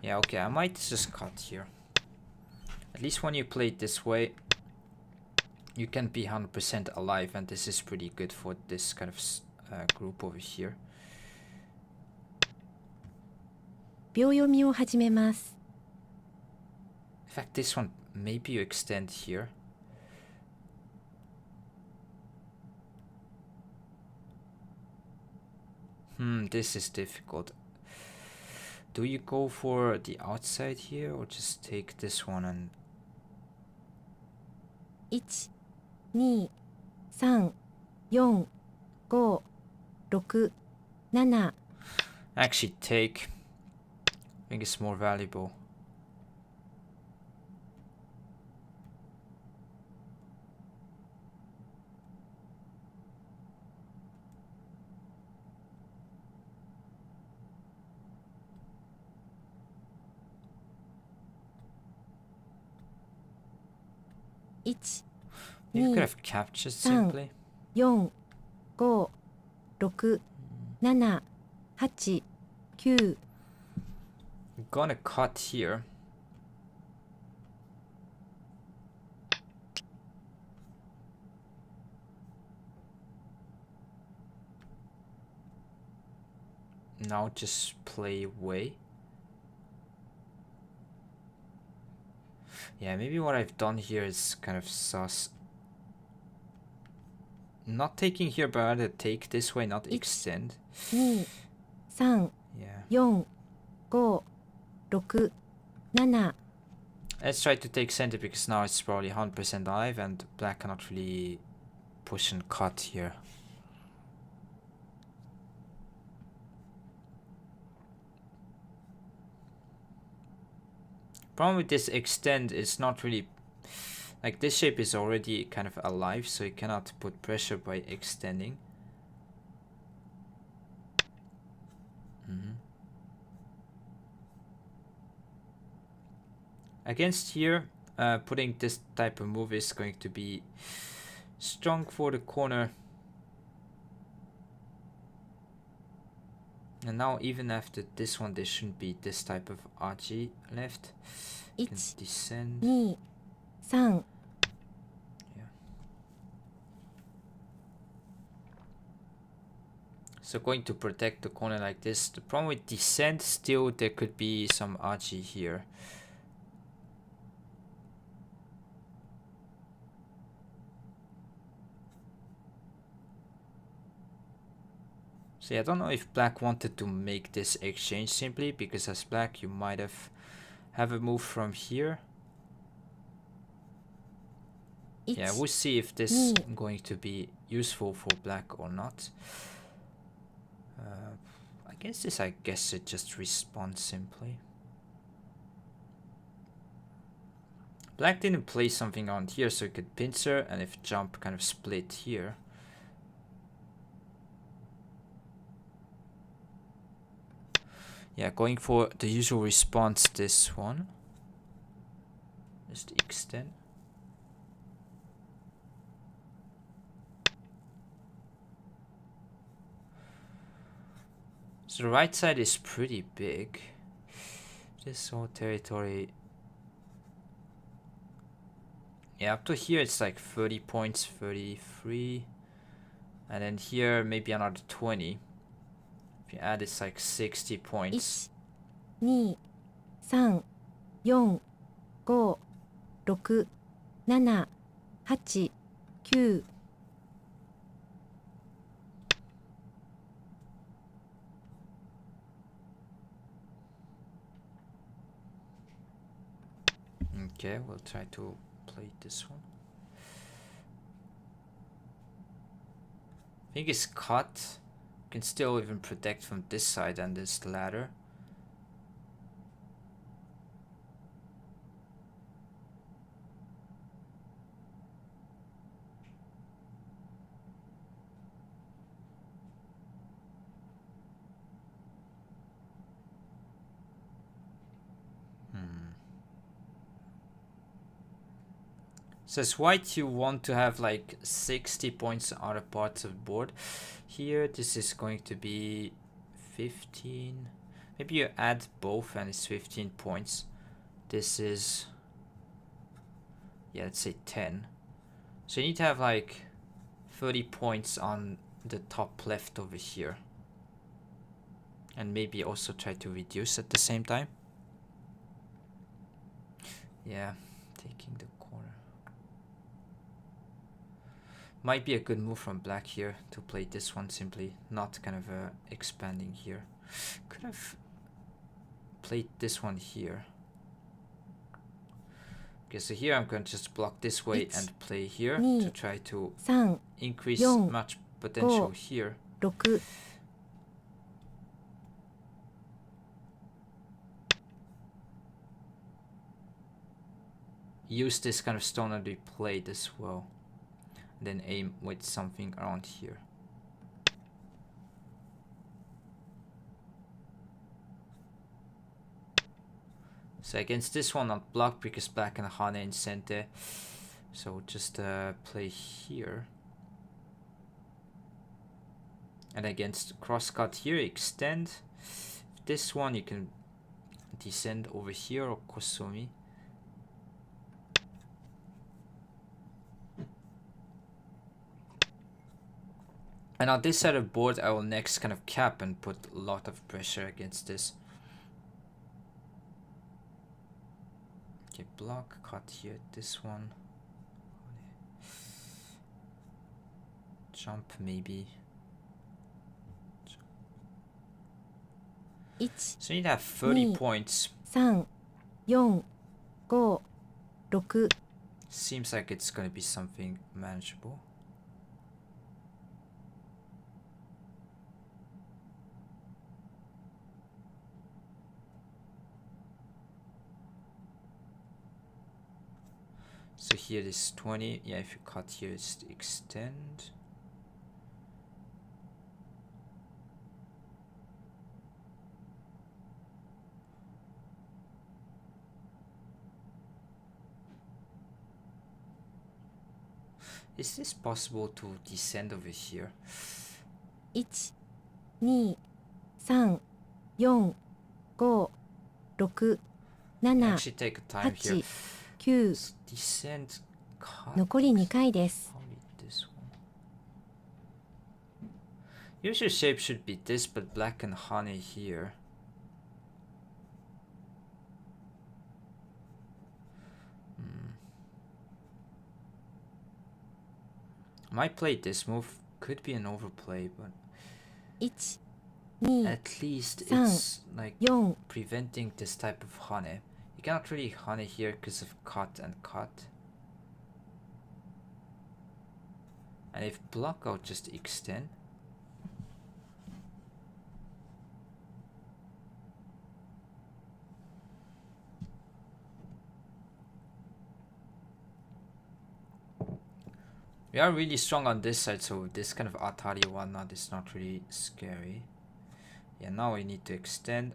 Yeah, okay, I might just cut here. At least when you play it this way, you can be 100% alive, and this is pretty good for this kind of group over here. 秒読みを始めます。 In fact, this one, maybe you extend here. This is difficult. Do you go for the outside here or just take this one and... 1、2、3、4、5、6、7。 Actually take. I think it's more valuable. You could have captured simply. 4、5、6、7、8、9。 I'm gonna cut here. Now just play away. Yeah, maybe what I've done here is kind of sus. Not taking here, but rather take this way, not extend. 2、3、 Yeah. 4、5、6、7。 Let's try to take center because now it's probably 100% alive and black cannot really push and cut here. Problem with this extend is not really, like this shape is already kind of alive, so you cannot put pressure by extending. Against here, putting this type of move is going to be strong for the corner. And now even after this one, there shouldn't be this type of RG left. You can 1、 descend. 2、3。 Yeah. So going to protect the corner like this. The problem with descent, still there could be some RG here. So yeah, I don't know if black wanted to make this exchange simply because as black you might have a move from here. Yeah, we'll see if this is going to be useful for black or not. Against this, I guess it just responds simply. Black didn't play something on here, so it could pincer, and if jump kind of split here. Yeah, going for the usual response, this one. Just extend. So the right side is pretty big. This whole territory. Yeah, up to here it's like 30 points, 33. And then here maybe another 20. If you add it's like 60 points. 1, 2, 3, 4, 5, 6, 7, 8, 9. Okay, we'll try to play this one. I think it's cut. You can still even protect from this side and this ladder. Says white you want to have like 60 points on other parts of the board. Here this is going to be 15. Maybe you add both and it's 15 points. This is, yeah, let's say 10. So you need to have like 30 points on the top left over here. And maybe also try to reduce at the same time. Yeah, taking the corner. Might be a good move from black here to play this one simply, not kind of expanding here. Could have played this one here. Okay, so here I'm going to just block this way and play here to try to increase match potential here. 6. Use this kind of stone that we played as well. Then aim with something around here. So against this one not block because black and Hane in center. So just play here. And against crosscut here, extend. This one you can descend over here or Kosomi. And on this side of the board, I will next kind of cap and put a lot of pressure against this. Okay, block, cut here, this one. Jump maybe. So you need to have 30 points. 3, 4, 5, 6. Seems like it's going to be something manageable. So here is 20. Yeah, if you cut here, it's extend. Is this possible to descend over here? 1, 2, 3, 4, 5, 6, 7, Actually take time here. 9。Descend, cut. 残り2回です。 How did this one? Usual shape should be this, but black and honey here. Might play this move. Could be an overplay, but 1、2、 At least 3、 it's like 4、 preventing this type of honey. You cannot really honey here because of cut and cut. And if block out, just extend. We are really strong on this side, so this kind of Atari whatnot is not really scary. Yeah, now we need to extend.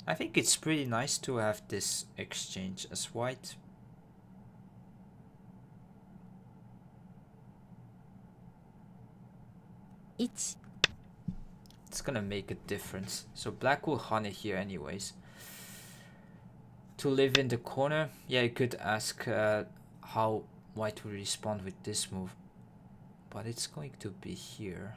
I think it's pretty nice to have this exchange as white. It's gonna make a difference. So black will honey here anyways. To live in the corner, yeah, you could ask how white will respond with this move. But it's going to be here.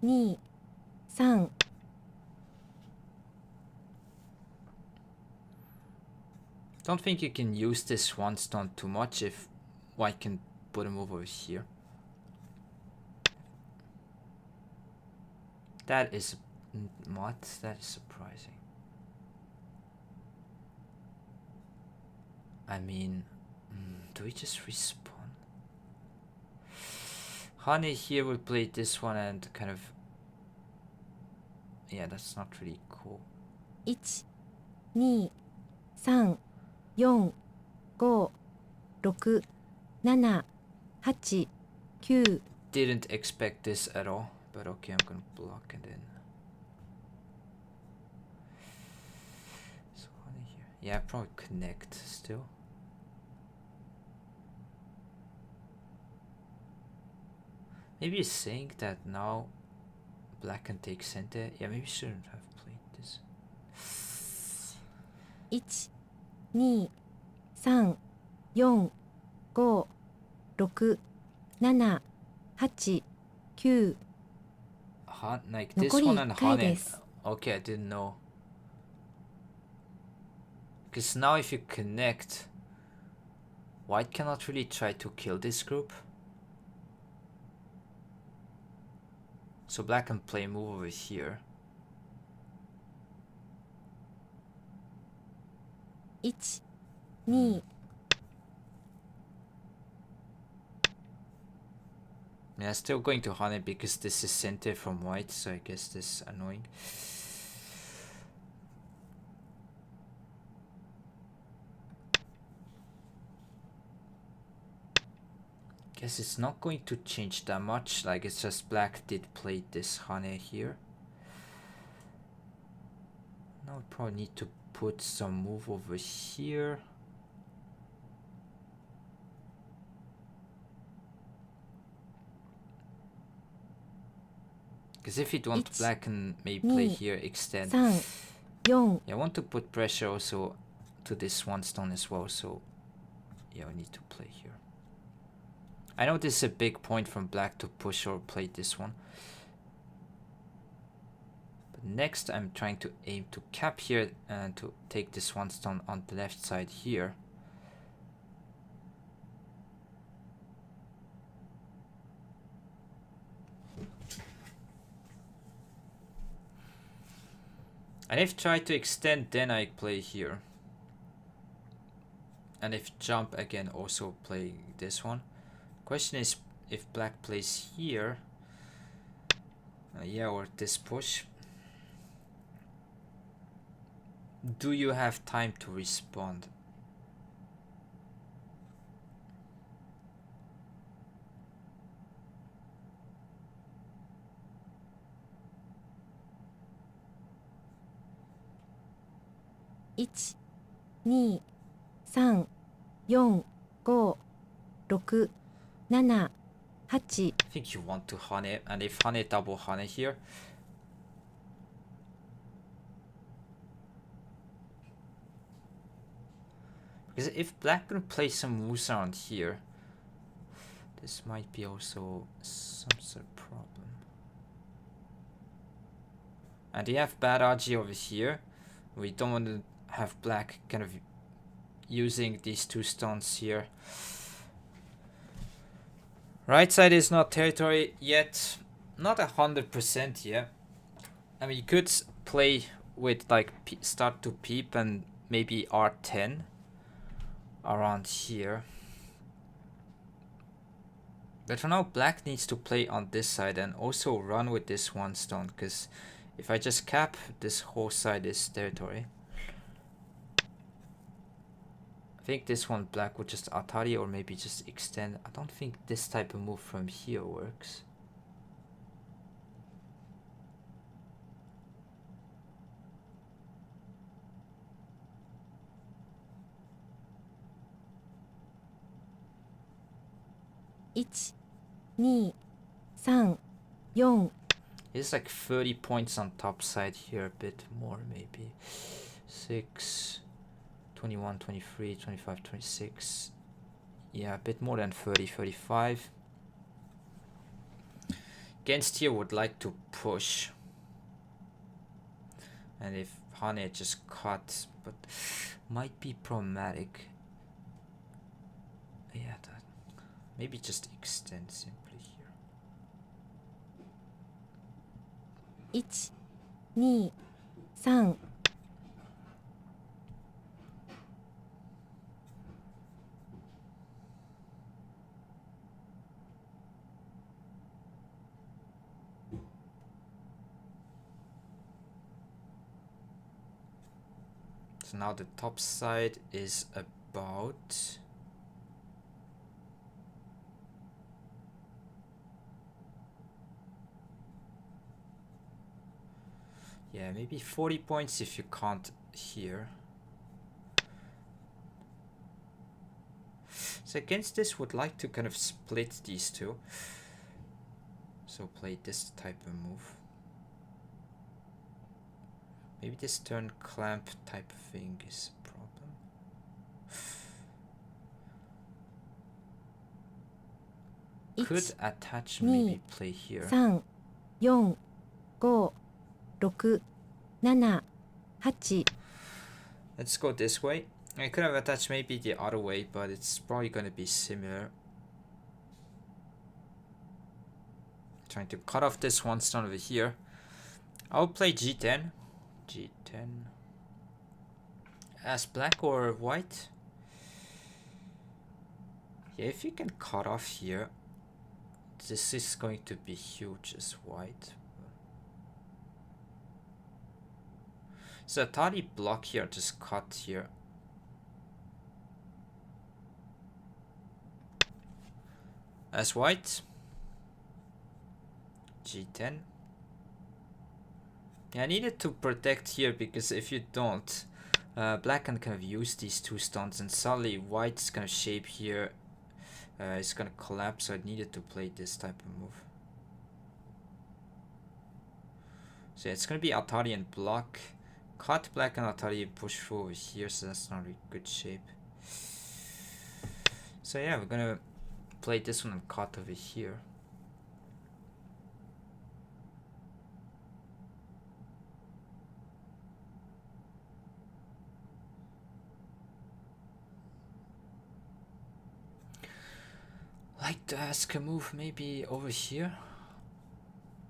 Two, 3. Don't think you can use this one stone too much if white can put a move over here. That is what? That is surprising. I mean, do we just respawn? Honey here will play this one and kind of... Yeah, that's not really cool. 1, 2, 3, 4, 5, 6, 7, 8, 9. Didn't expect this at all, but okay, I'm gonna block and then... So honey here. Yeah, probably connect still. Maybe you're saying that now black can take center. Yeah, maybe shouldn't have played this. 1, 2, 3, 4, 5, 6, 7, 8, 9. Like this one and 残り1回 honey. です。 Okay, I didn't know. Because now if you connect, white cannot really try to kill this group. So black can play a move over here. 1, 2. Yeah, still going to honey because this is center from white, so I guess this is annoying. Guess it's not going to change that much, like it's just black did play this honey here. Now we probably need to put some move over here. Because if you want, black can maybe play here, extend. 3, 4. Yeah, I want to put pressure also to this one stone as well, so yeah, we need to play here. I know this is a big point from black to push or play this one. But next I'm trying to aim to cap here and to take this one stone on the left side here. And if try to extend, then I play here. And if jump again, also play this one. Question is if black plays here. Yeah, or this push. Do you have time to respond? One, 2, 3, 4, 5, 6, 7, 8. I think you want to honey, and if honey double honey here. Because if black can play some moves around here, This might be also some sort of problem. And we have bad RG over here. We don't want to have black kind of using these two stones here. Right side is not territory yet. Not 100% yet. I mean, you could play with like start to peep and maybe R10 around here. But for now, black needs to play on this side and also run with this one stone, because if I just cap, this whole side is territory. I think this one black would just Atari or maybe just extend. I don't think this type of move from here works. It's like 30 points on top side here, a bit more maybe. 6, 21, 23, 25, 26. Yeah, a bit more than 30, 35. Against here would like to push. And if Hane just cut, but might be problematic. Yeah, that maybe just extend simply here. 1、2、3。So now the top side is about yeah, maybe 40 points if you count here. So against this would like to kind of split these two. So play this type of move. Maybe this turn clamp type of thing is a problem. Could attach, maybe play here. 3、4、5、6、7、8。 Let's go this way. I could have attached maybe the other way, but it's probably going to be similar. Trying to cut off this one stone over here. I'll play G10. G10. As black or white? Yeah, if you can cut off here, this is going to be huge as white. So Atari block here, just cut here. As white. G10. Yeah, I needed to protect here because if you don't, black can kind of use these two stones and suddenly white's kind of shape here is gonna collapse, so I needed to play this type of move. So yeah, it's gonna be Atari and block. Cut black and Atari push through over here, so that's not a good shape. So yeah, we're gonna play this one and cut over here. Like to ask a move maybe over here.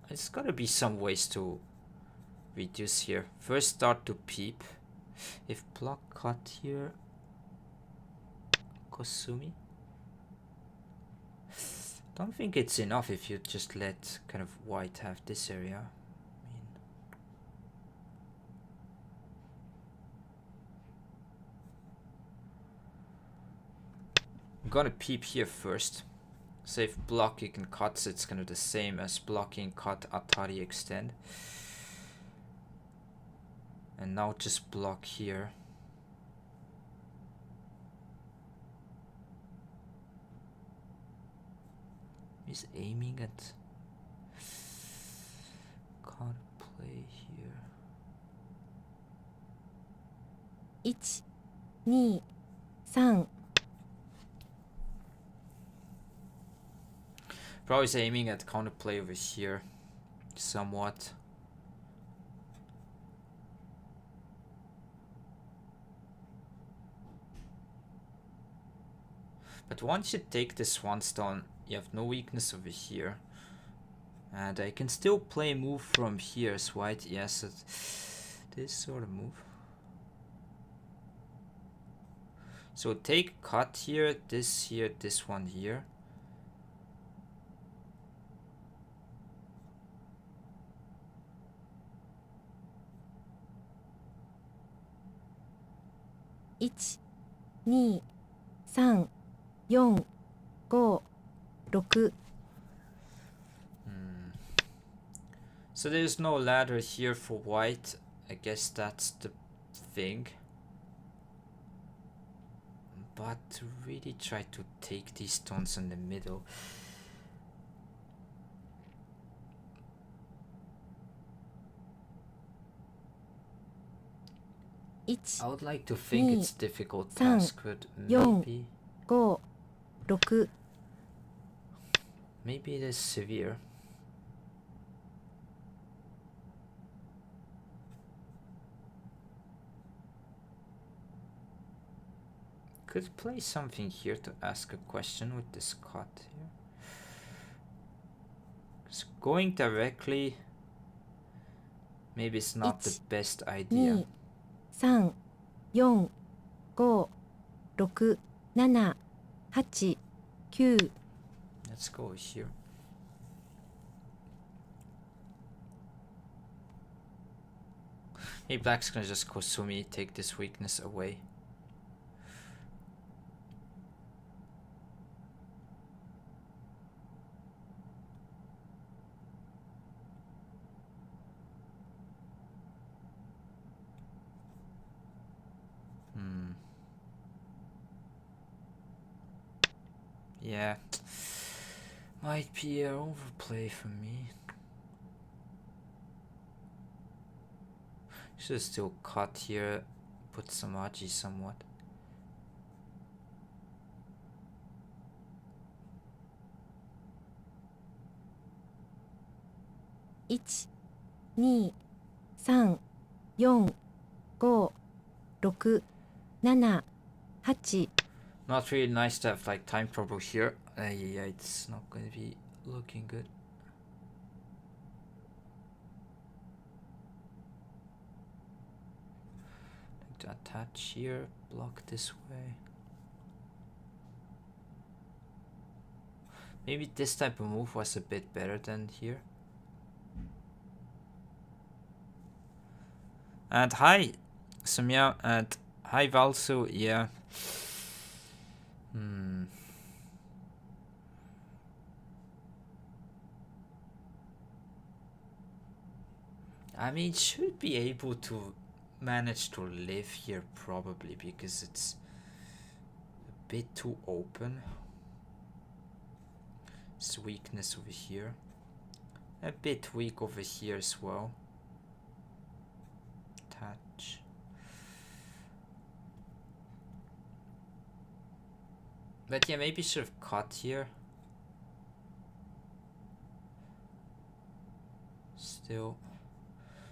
It's gotta be some ways to reduce here. First start to peep. If block cut here, Kosumi. Don't think it's enough if you just let kind of white have this area. I mean, I'm gonna peep here first. So if block you can cut, so it's kind of the same as blocking cut Atari extend. And now just block here. He's aiming at. Can't play here. 1、2、3。Probably aiming at counterplay over here, somewhat. But once you take this one stone, you have no weakness over here. And I can still play a move from here as white. Yes, this sort of move. So take cut here, this one here. One, 2, 3, 4, 5, 6. So there's no ladder here for white. I guess that's the thing. But to really try to take these stones in the middle. I would like to think it's a difficult task, but maybe it is severe. Could play something here to ask a question with this cut here. Because going directly, maybe it's not the best idea. 1, 2, 3, 4, 5, 6, 7, 8, 9. Let's go here. Hey, black's gonna just Kosumi, take this weakness away. Yeah, might be an overplay for me. Should still cut here, put some aji somewhat. One, 2, 3, 4, 5, 6, 7, 8. Not really nice to have like time trouble here. Yeah, it's not gonna be looking good. To attach here, block this way. Maybe this type of move was a bit better than here. And hi, Samya, and hi Valsu, yeah. I mean, should be able to manage to live here probably because it's a bit too open. It's weakness over here. A bit weak over here as well. Touch. But yeah, maybe should have cut here. Still.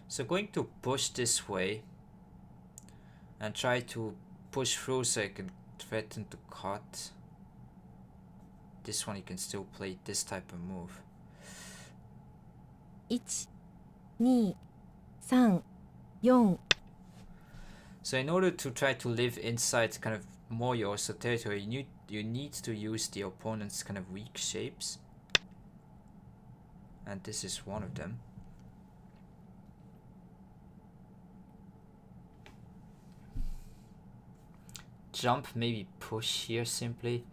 So going to push this way and try to push through so I can threaten to cut. This one you can still play this type of move. 1, 2, 3, 4. So in order to try to live inside kind of more your territory, you need to use the opponent's kind of weak shapes. And this is one of them. Jump, maybe push here simply.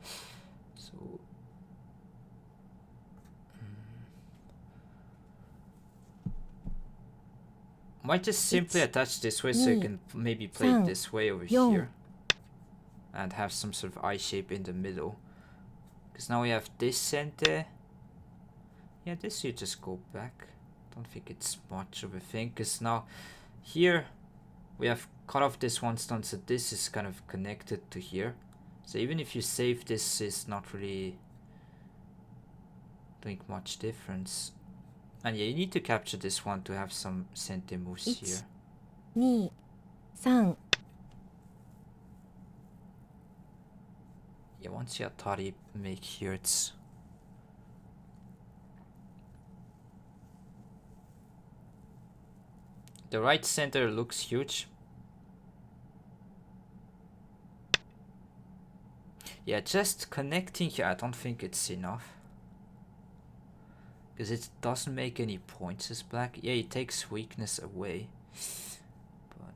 So might just simply attach this way so you can maybe play it this way over here and have some sort of eye shape in the middle. Because now we have this center. Yeah, this you just go back. Don't think it's much of a thing because now here we have cut off this one stone, so this is kind of connected to here. So even if you save this, is not really doing much difference. And yeah, you need to capture this one to have some sente moves here. 2、3、 Yeah, once you atari make here, it's the right center looks huge. Yeah, just connecting here, I don't think it's enough. Because it doesn't make any points as black. Yeah, it takes weakness away. But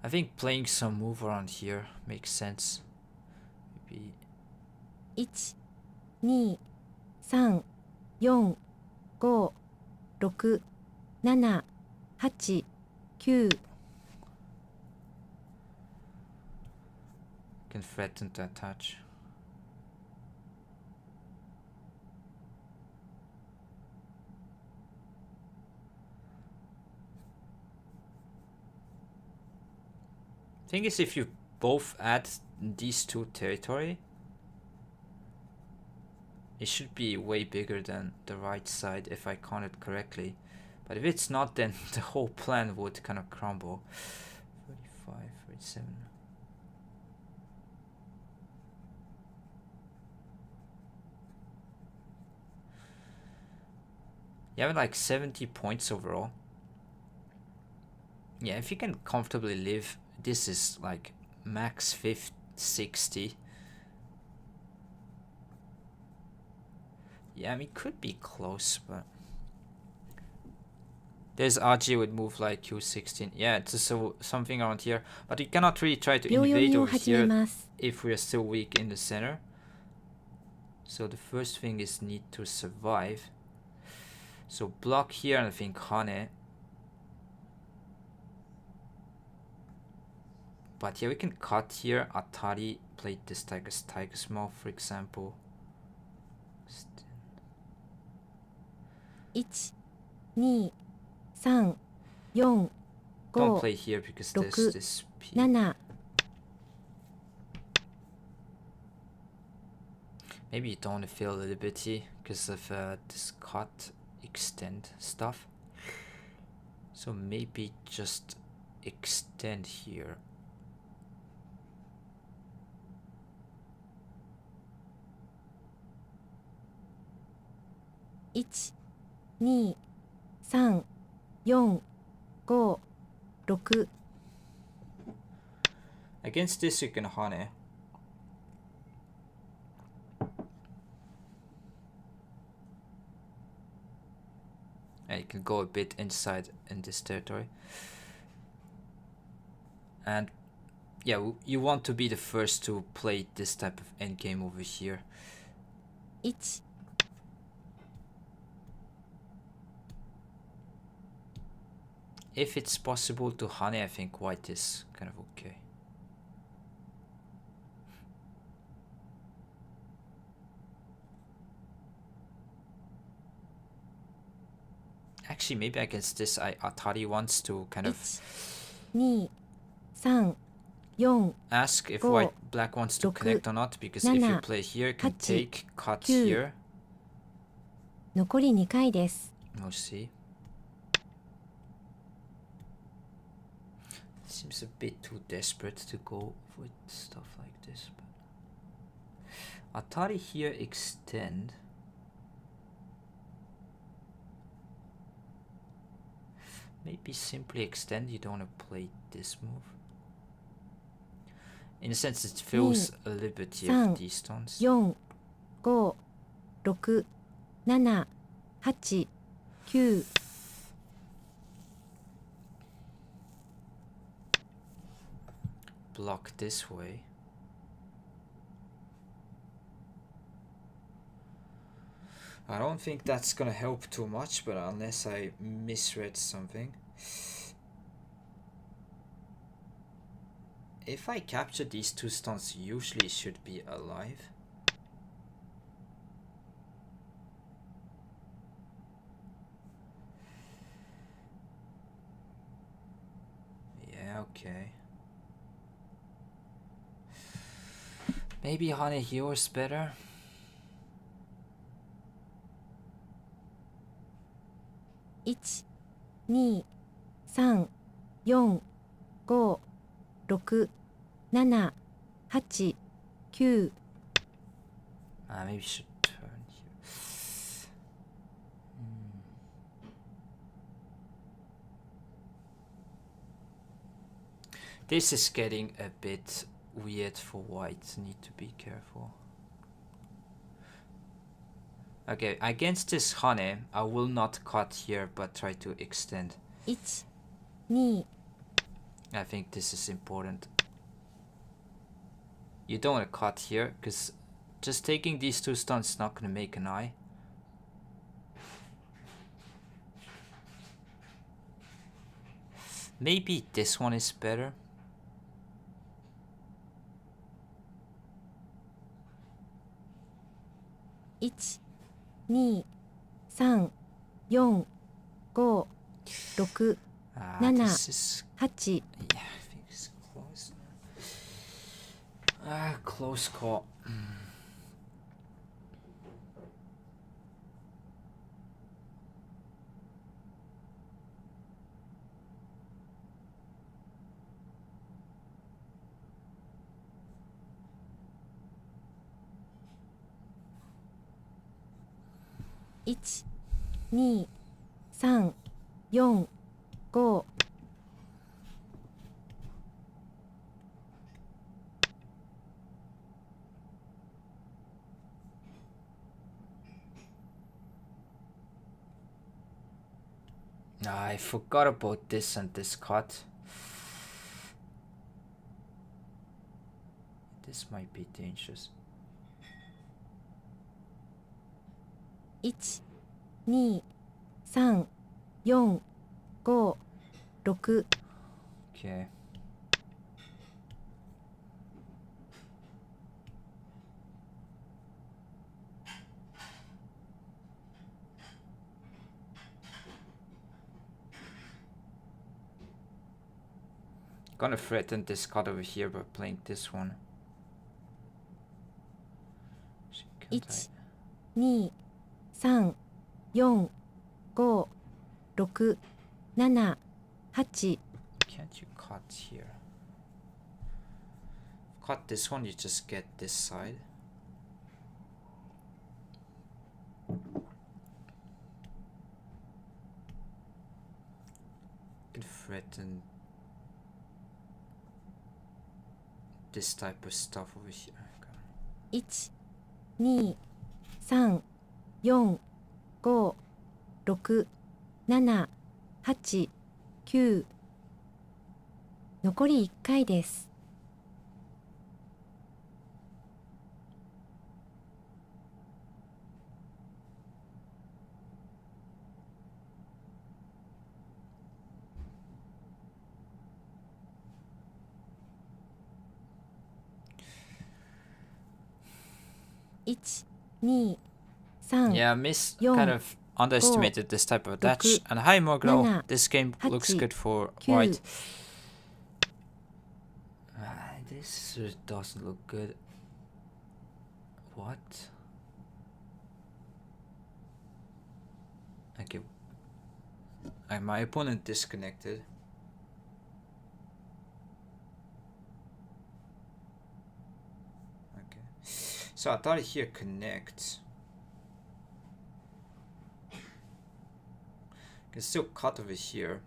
I think playing some move around here makes sense. Maybe 1、2、3、4、5、6、7、8、9 can threaten to attach. Thing is, if you both add these two territory, it should be way bigger than the right side if I count it correctly. But if it's not, then the whole plan would kind of crumble. 35, 37. You have like 70 points overall. Yeah, if you can comfortably live, this is like max 50, 60. Yeah, I mean, it could be close, but there's RG would move like Q16. Yeah, it's so something around here, but you cannot really try to 秒読 invade みを over 始め here ます。 if we are still weak in the center. So the first thing is need to survive. So block here and I think Hane. But yeah, we can cut here. Atari played this tiger's mouth, for example. 1、2、3、4、 Don't 5、 play here because 6 there's this P. 7 Maybe you don't want to feel a little bitty because of this cut extend stuff. So maybe just extend here. 1、2、3、4、5、6 Against this you can Hane. And you can go a bit inside in this territory. And yeah, you want to be the first to play this type of endgame over here. 1 If it's possible to Hane, I think white is kind of okay. Actually, maybe against this, Atari wants to kind of 2、3、4 ask if Go. black wants to 6 connect or not, because if you 7 play here, you can 8 take, cut 9 here. 残り2回です。 We'll see. Seems a bit too desperate to go with stuff like this. But Atari here extend. Maybe simply extend. You don't want to play this move. In a sense, it feels a liberty of these stones. 4、5、6、7、8、9 Block this way. I don't think that's gonna help too much, but unless I misread something. If I capture these two stones, usually should be alive. Yeah, okay. Maybe honey here is better. 1、2、3、4、5、6、7、8、9。Maybe we should turn here. This is getting a bit weird for white. Need to be careful. Okay, against this honey, I will not cut here, but try to extend. 1、2。 I think this is important. You don't want to cut here, because just taking these two stones is not going to make an eye. Maybe this one is better. 1、2、3、4、5、6、7、This is 8。 yeah, I think it's close. Close call. 1、2、3、4、5。 I forgot about this and this cut. This might be dangerous. 1、2、3、4、5、6。 Okay. Gonna threaten this cut over here by playing this one. 1、2、3、4、5、6、7、8。 Can't you cut here? Cut this one, you just get this side. You can threaten this type of stuff over here. 1、2、3、4、5、6、7、8、9。残り1回です。1、2、3、 Yeah, Miss Yo. kind of underestimated this type of dash. And hi Morglo, Nana. this game looks good for Q. white. This doesn't look good. What? Okay. My opponent disconnected. Okay. So I thought here connects. Can still cut over here.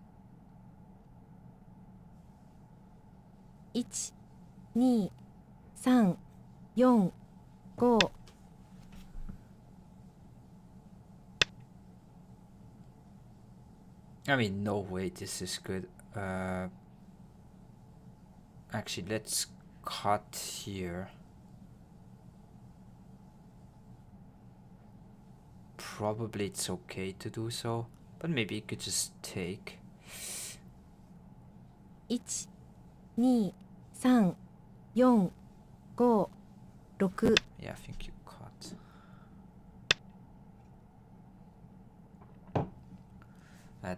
1、2、3、4、5。 I mean, no way this is good. Actually, let's cut here. Probably it's okay to do so, but maybe you could just take. 1、2、3、4、5、6。 Yeah, I think you cut.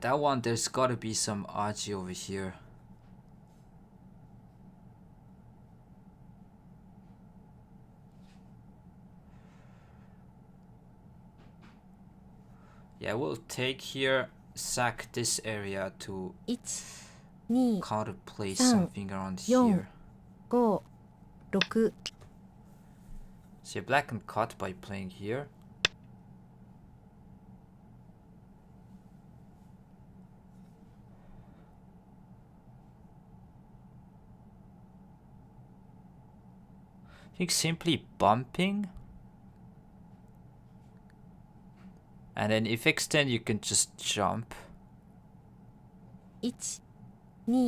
That one, there's gotta be some Aji over here. Yeah, we'll take here, sack this area to 1、2、counterplay 3、 something around 4、 here. 5、6。 So black can cut by playing here. I think simply bumping. And then if extend, you can just jump. 1、2、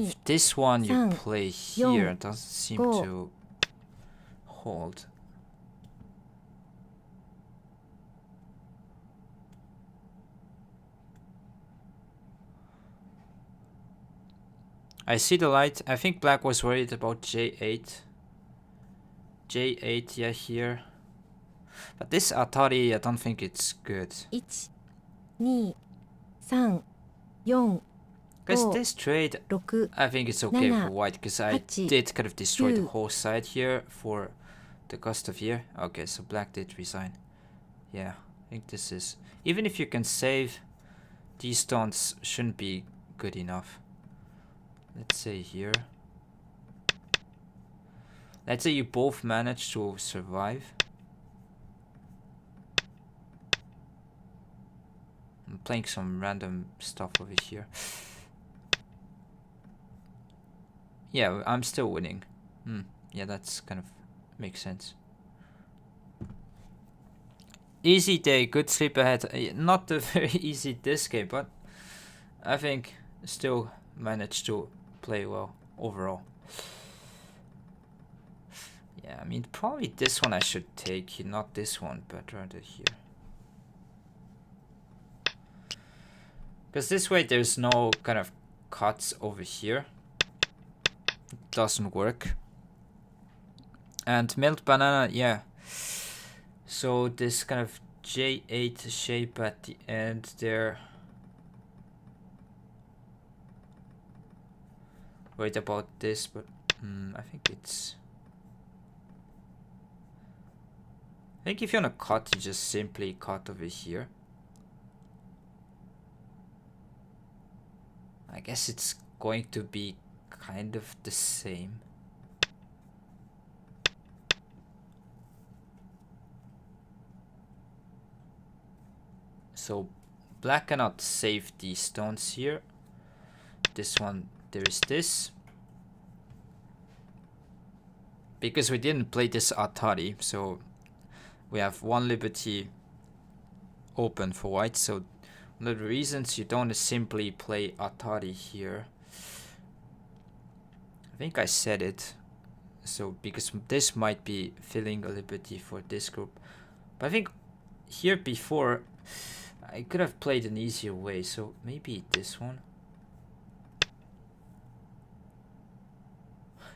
If this one you 3、 play 4、 here, it doesn't seem 5。 to hold. I see the light. I think black was worried about J8. J8, yeah, here. But this Atari, I don't think it's good. 1、2、3、4、 Because 5、 this trade, 6、 I think it's okay 7、 for white. Because I 8、 did kind of destroy the 9。 whole side here for the cost of here. Okay, so black did resign. Yeah, I think this is... Even if you can save, these stones shouldn't be good enough. Let's say here. Let's say you both manage to survive. I'm playing some random stuff over here. Yeah, I'm still winning. Yeah, that's kind of makes sense. Easy day, good sleep ahead. Not a very easy this game, but I think still managed to play well overall. Yeah, I mean, probably this one I should take, not this one, but rather here. Because this way there's no kind of cuts over here. It doesn't work. And melt banana, yeah. So this kind of J8 shape at the end there. Worried about this, but I think it's... I think if you want to cut, you just simply cut over here. I guess it's going to be kind of the same. So black cannot save these stones here. This one, there is this. Because we didn't play this Atari, so we have one liberty open for white. So one of the reasons you don't simply play Atari here, I think I said it. So because this might be filling a liberty for this group, but I think here before I could have played an easier way. So maybe this one.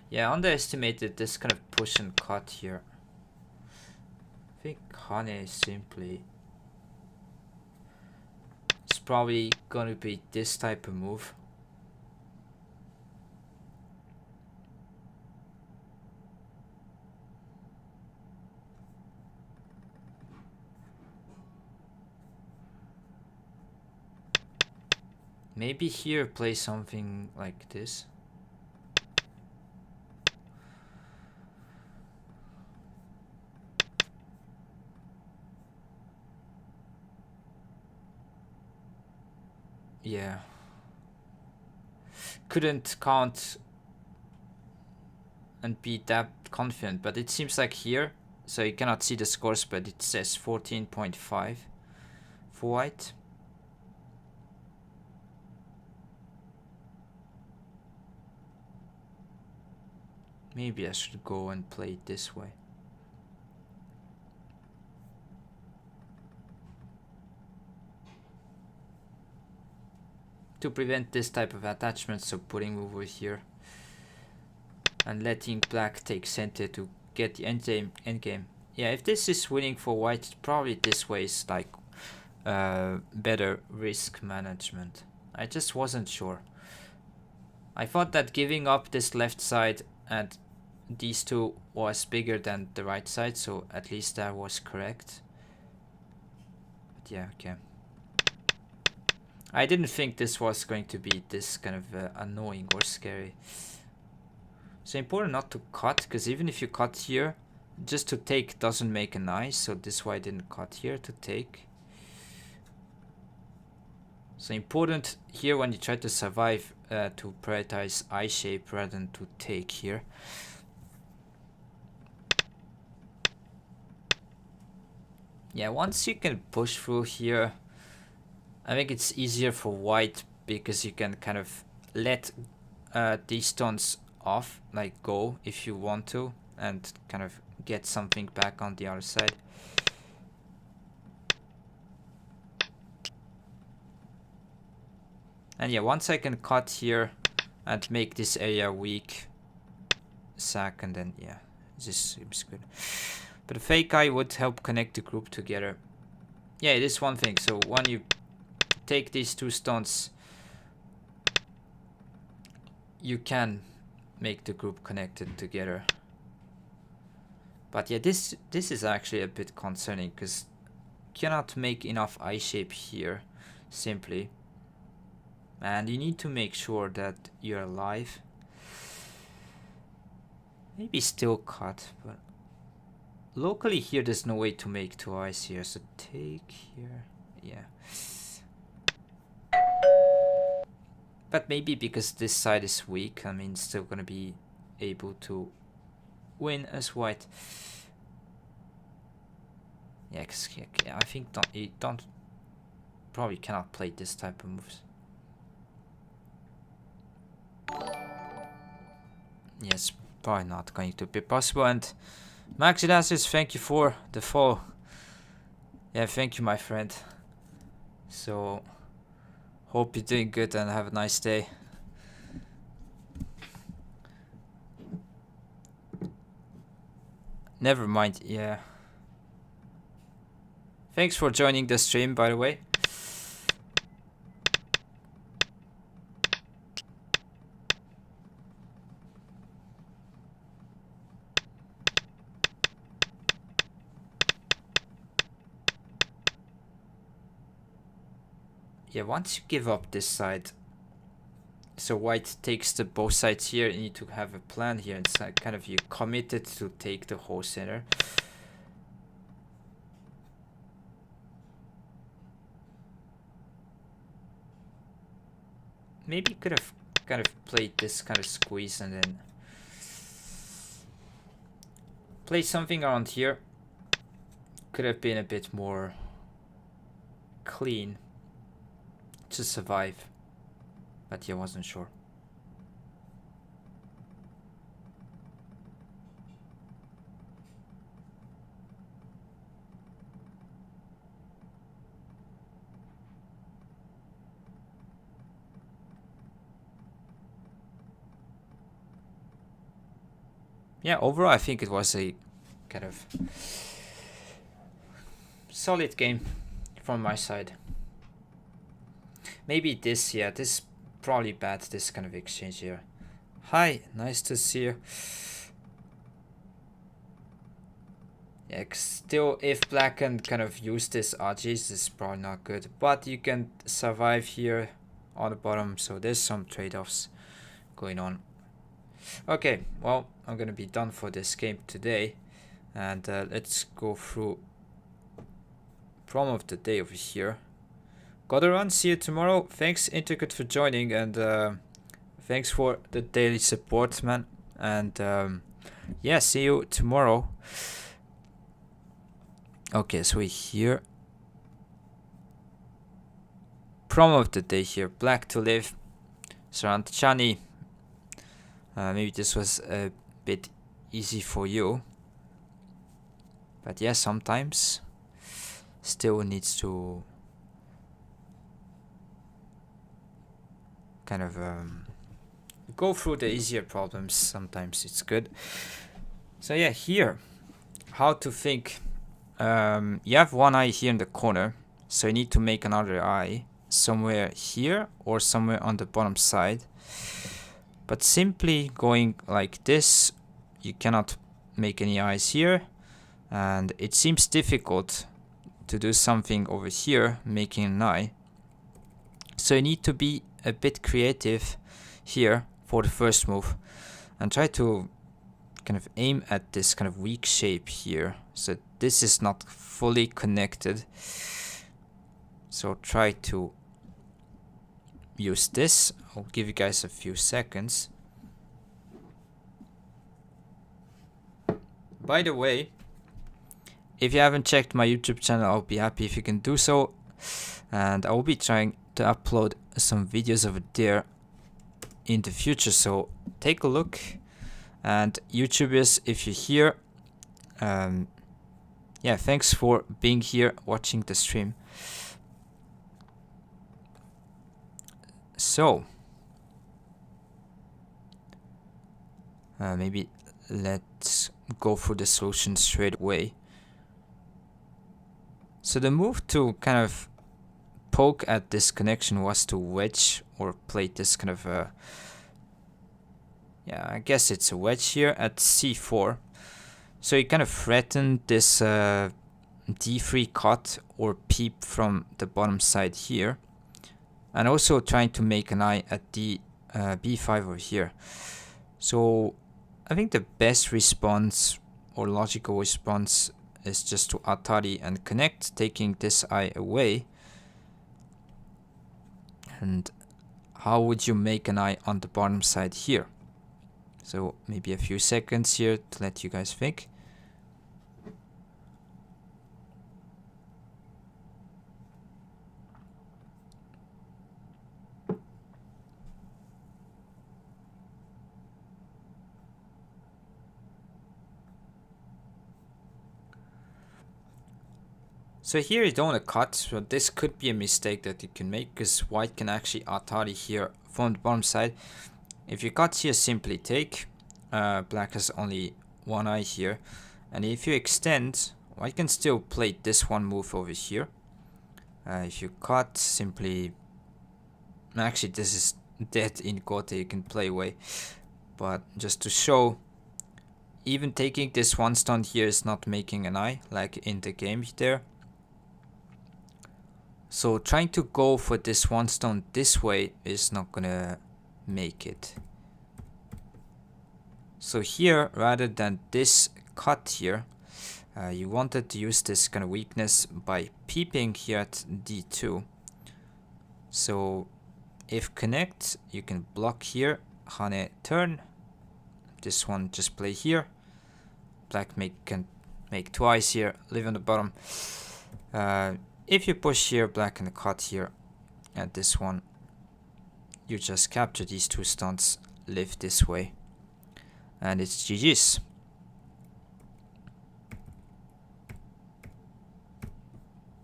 Yeah, I underestimated this kind of push and cut here. I think Hane is simply... It's probably gonna be this type of move. Maybe here play something like this. Yeah. Couldn't count and be that confident, but it seems like here, so you cannot see the scores, but it says 14.5 for white. Maybe I should go and play it this way. To prevent this type of attachment, so putting over here and letting black take center to get the endgame. Yeah, if this is winning for white, probably this way is like better risk management. I just wasn't sure. I thought that giving up this left side and these two was bigger than the right side, so at least that was correct. But yeah, okay. I didn't think this was going to be this kind of annoying or scary. So important not to cut, because even if you cut here, just to take doesn't make an eye. So this is why I didn't cut here to take. So important here when you try to survive to prioritize eye shape rather than to take here. Yeah, once you can push through here, I think it's easier for white because you can kind of let these stones off, like go if you want to, and kind of get something back on the other side. And yeah, once I can cut here and make this area weak, sack, and then yeah, this seems good. But a fake eye would help connect the group together. Yeah, it is one thing. So when you take these two stones, you can make the group connected together. But yeah, this is actually a bit concerning because you cannot make enough eye shape here simply. And you need to make sure that you're alive. Maybe still cut, but locally here there's no way to make two eyes here, so take here, yeah. But maybe because this side is weak, I mean, still gonna be able to win as white. Yeah, I think you don't probably cannot play this type of moves. Yes, probably not going to be possible. And Maxidasses, thank you for the follow. Yeah, thank you, my friend. So, hope you're doing good and have a nice day. Never mind, yeah. Thanks for joining the stream, by the way. Yeah, once you give up this side, so white takes the both sides here, you need to have a plan here. It's like kind of you committed to take the whole center. Maybe you could have kind of played this kind of squeeze and then play something around here. Could have been a bit more clean to survive, but yeah, wasn't sure. Yeah, overall I think it was a kind of solid game from my side. Maybe this, yeah, this is probably bad, this kind of exchange here. Hi, nice to see you. Yeah, still, if black can kind of use this RGs, it's probably not good. But you can survive here on the bottom, so there's some trade-offs going on. Okay, well, I'm gonna be done for this game today. And let's go through problem of the day over here. Gotta run, see you tomorrow. Thanks, Intricate, for joining, and thanks for the daily support, man. And yeah, see you tomorrow. Okay, so we're here. Problem of the day here. Black to live. Sarantachani. Maybe this was a bit easy for you. But yeah, sometimes still needs to kind of go through the easier problems. Sometimes it's good. So yeah, here, how to think. You have one eye here in the corner, so you need to make another eye somewhere here or somewhere on the bottom side. But simply going like this, you cannot make any eyes here, and it seems difficult to do something over here, making an eye. So you need to be a bit creative here for the first move and try to kind of aim at this kind of weak shape here. So this is not fully connected. So try to use this. I'll give you guys a few seconds. By the way, if you haven't checked my YouTube channel, I'll be happy if you can do so. And I will be trying to upload some videos over there in the future, so take a look. And YouTubers, if you're here, yeah, thanks for being here watching the stream. So maybe let's go for the solution straight away. So the move to kind of poke at this connection was to wedge or play this kind of yeah, I guess it's a wedge here at c4. So you kind of threaten this d3 cut or peep from the bottom side here, and also trying to make an eye at the b5 over here. So I think the best response or logical response is just to atari and connect, taking this eye away. And how would you make an eye on the bottom side here? So maybe a few seconds here to let you guys think. So here you don't want to cut, so this could be a mistake that you can make, because white can actually atari here from the bottom side. If you cut here, simply take. Black has only one eye here, and if you extend, white can still play this one move over here. If you cut, simply, actually this is dead in Gote, you can play away, but just to show, even taking this one stone here is not making an eye like in the game there. So trying to go for this one stone this way is not gonna make it. So here, rather than this cut here, you wanted to use this kind of weakness by peeping here at d2. So if connect, you can block here, hane turn. This one just play here. Black can make two eyes here, live on the bottom. If you push here, black can cut here at this one. You just capture these two stones, live this way, and it's GG's.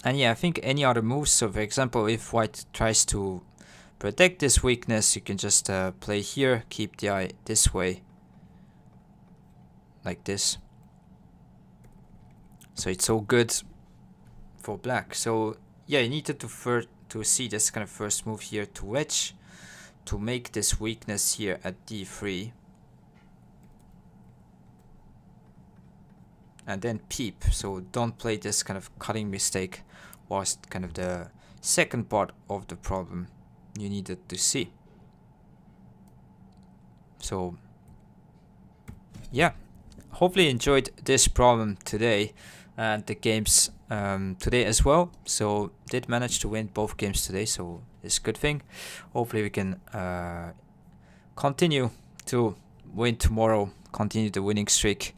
And yeah, I think any other moves, so for example, if white tries to protect this weakness, you can just play here, keep the eye this way, like this. So it's all good for black. So yeah, you needed to see this kind of first move here to wedge, to make this weakness here at d3, and then peep. So don't play this kind of cutting mistake, was kind of the second part of the problem you needed to see. So yeah, hopefully you enjoyed this problem today and the games today as well. So did manage to win both games today, so it's a good thing. Hopefully we can continue to win tomorrow, continue the winning streak,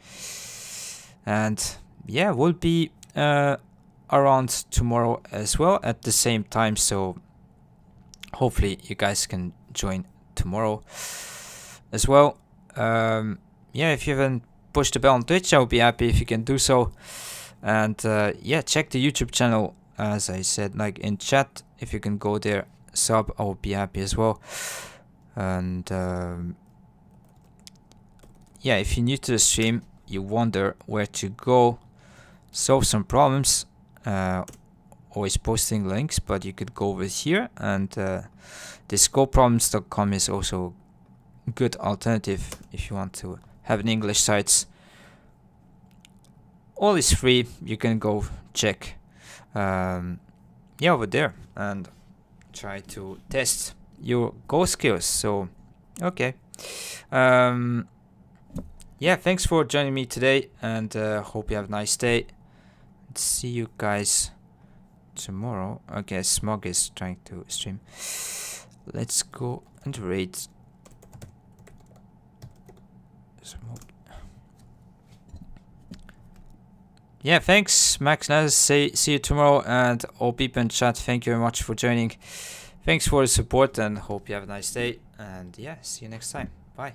and yeah, we'll be around tomorrow as well at the same time, so hopefully you guys can join tomorrow as well. Yeah, if you haven't pushed the bell on Twitch, I'll be happy if you can do so. And yeah, check the YouTube channel, as I said, like in chat. If you can go there, sub, I will be happy as well. And yeah, if you're new to the stream, you wonder where to go solve some problems, always posting links, but you could go over here, and this goproblems.com is also a good alternative if you want to have an English sites. All is free, you can go check yeah, over there and try to test your Go skills. So, okay. Yeah, thanks for joining me today, and hope you have a nice day. See you guys tomorrow. Okay, Smog is trying to stream. Let's go and raid Smog. Yeah, thanks, Max. See you tomorrow, and all people in chat, thank you very much for joining. Thanks for the support, and hope you have a nice day. And yeah, see you next time. Bye.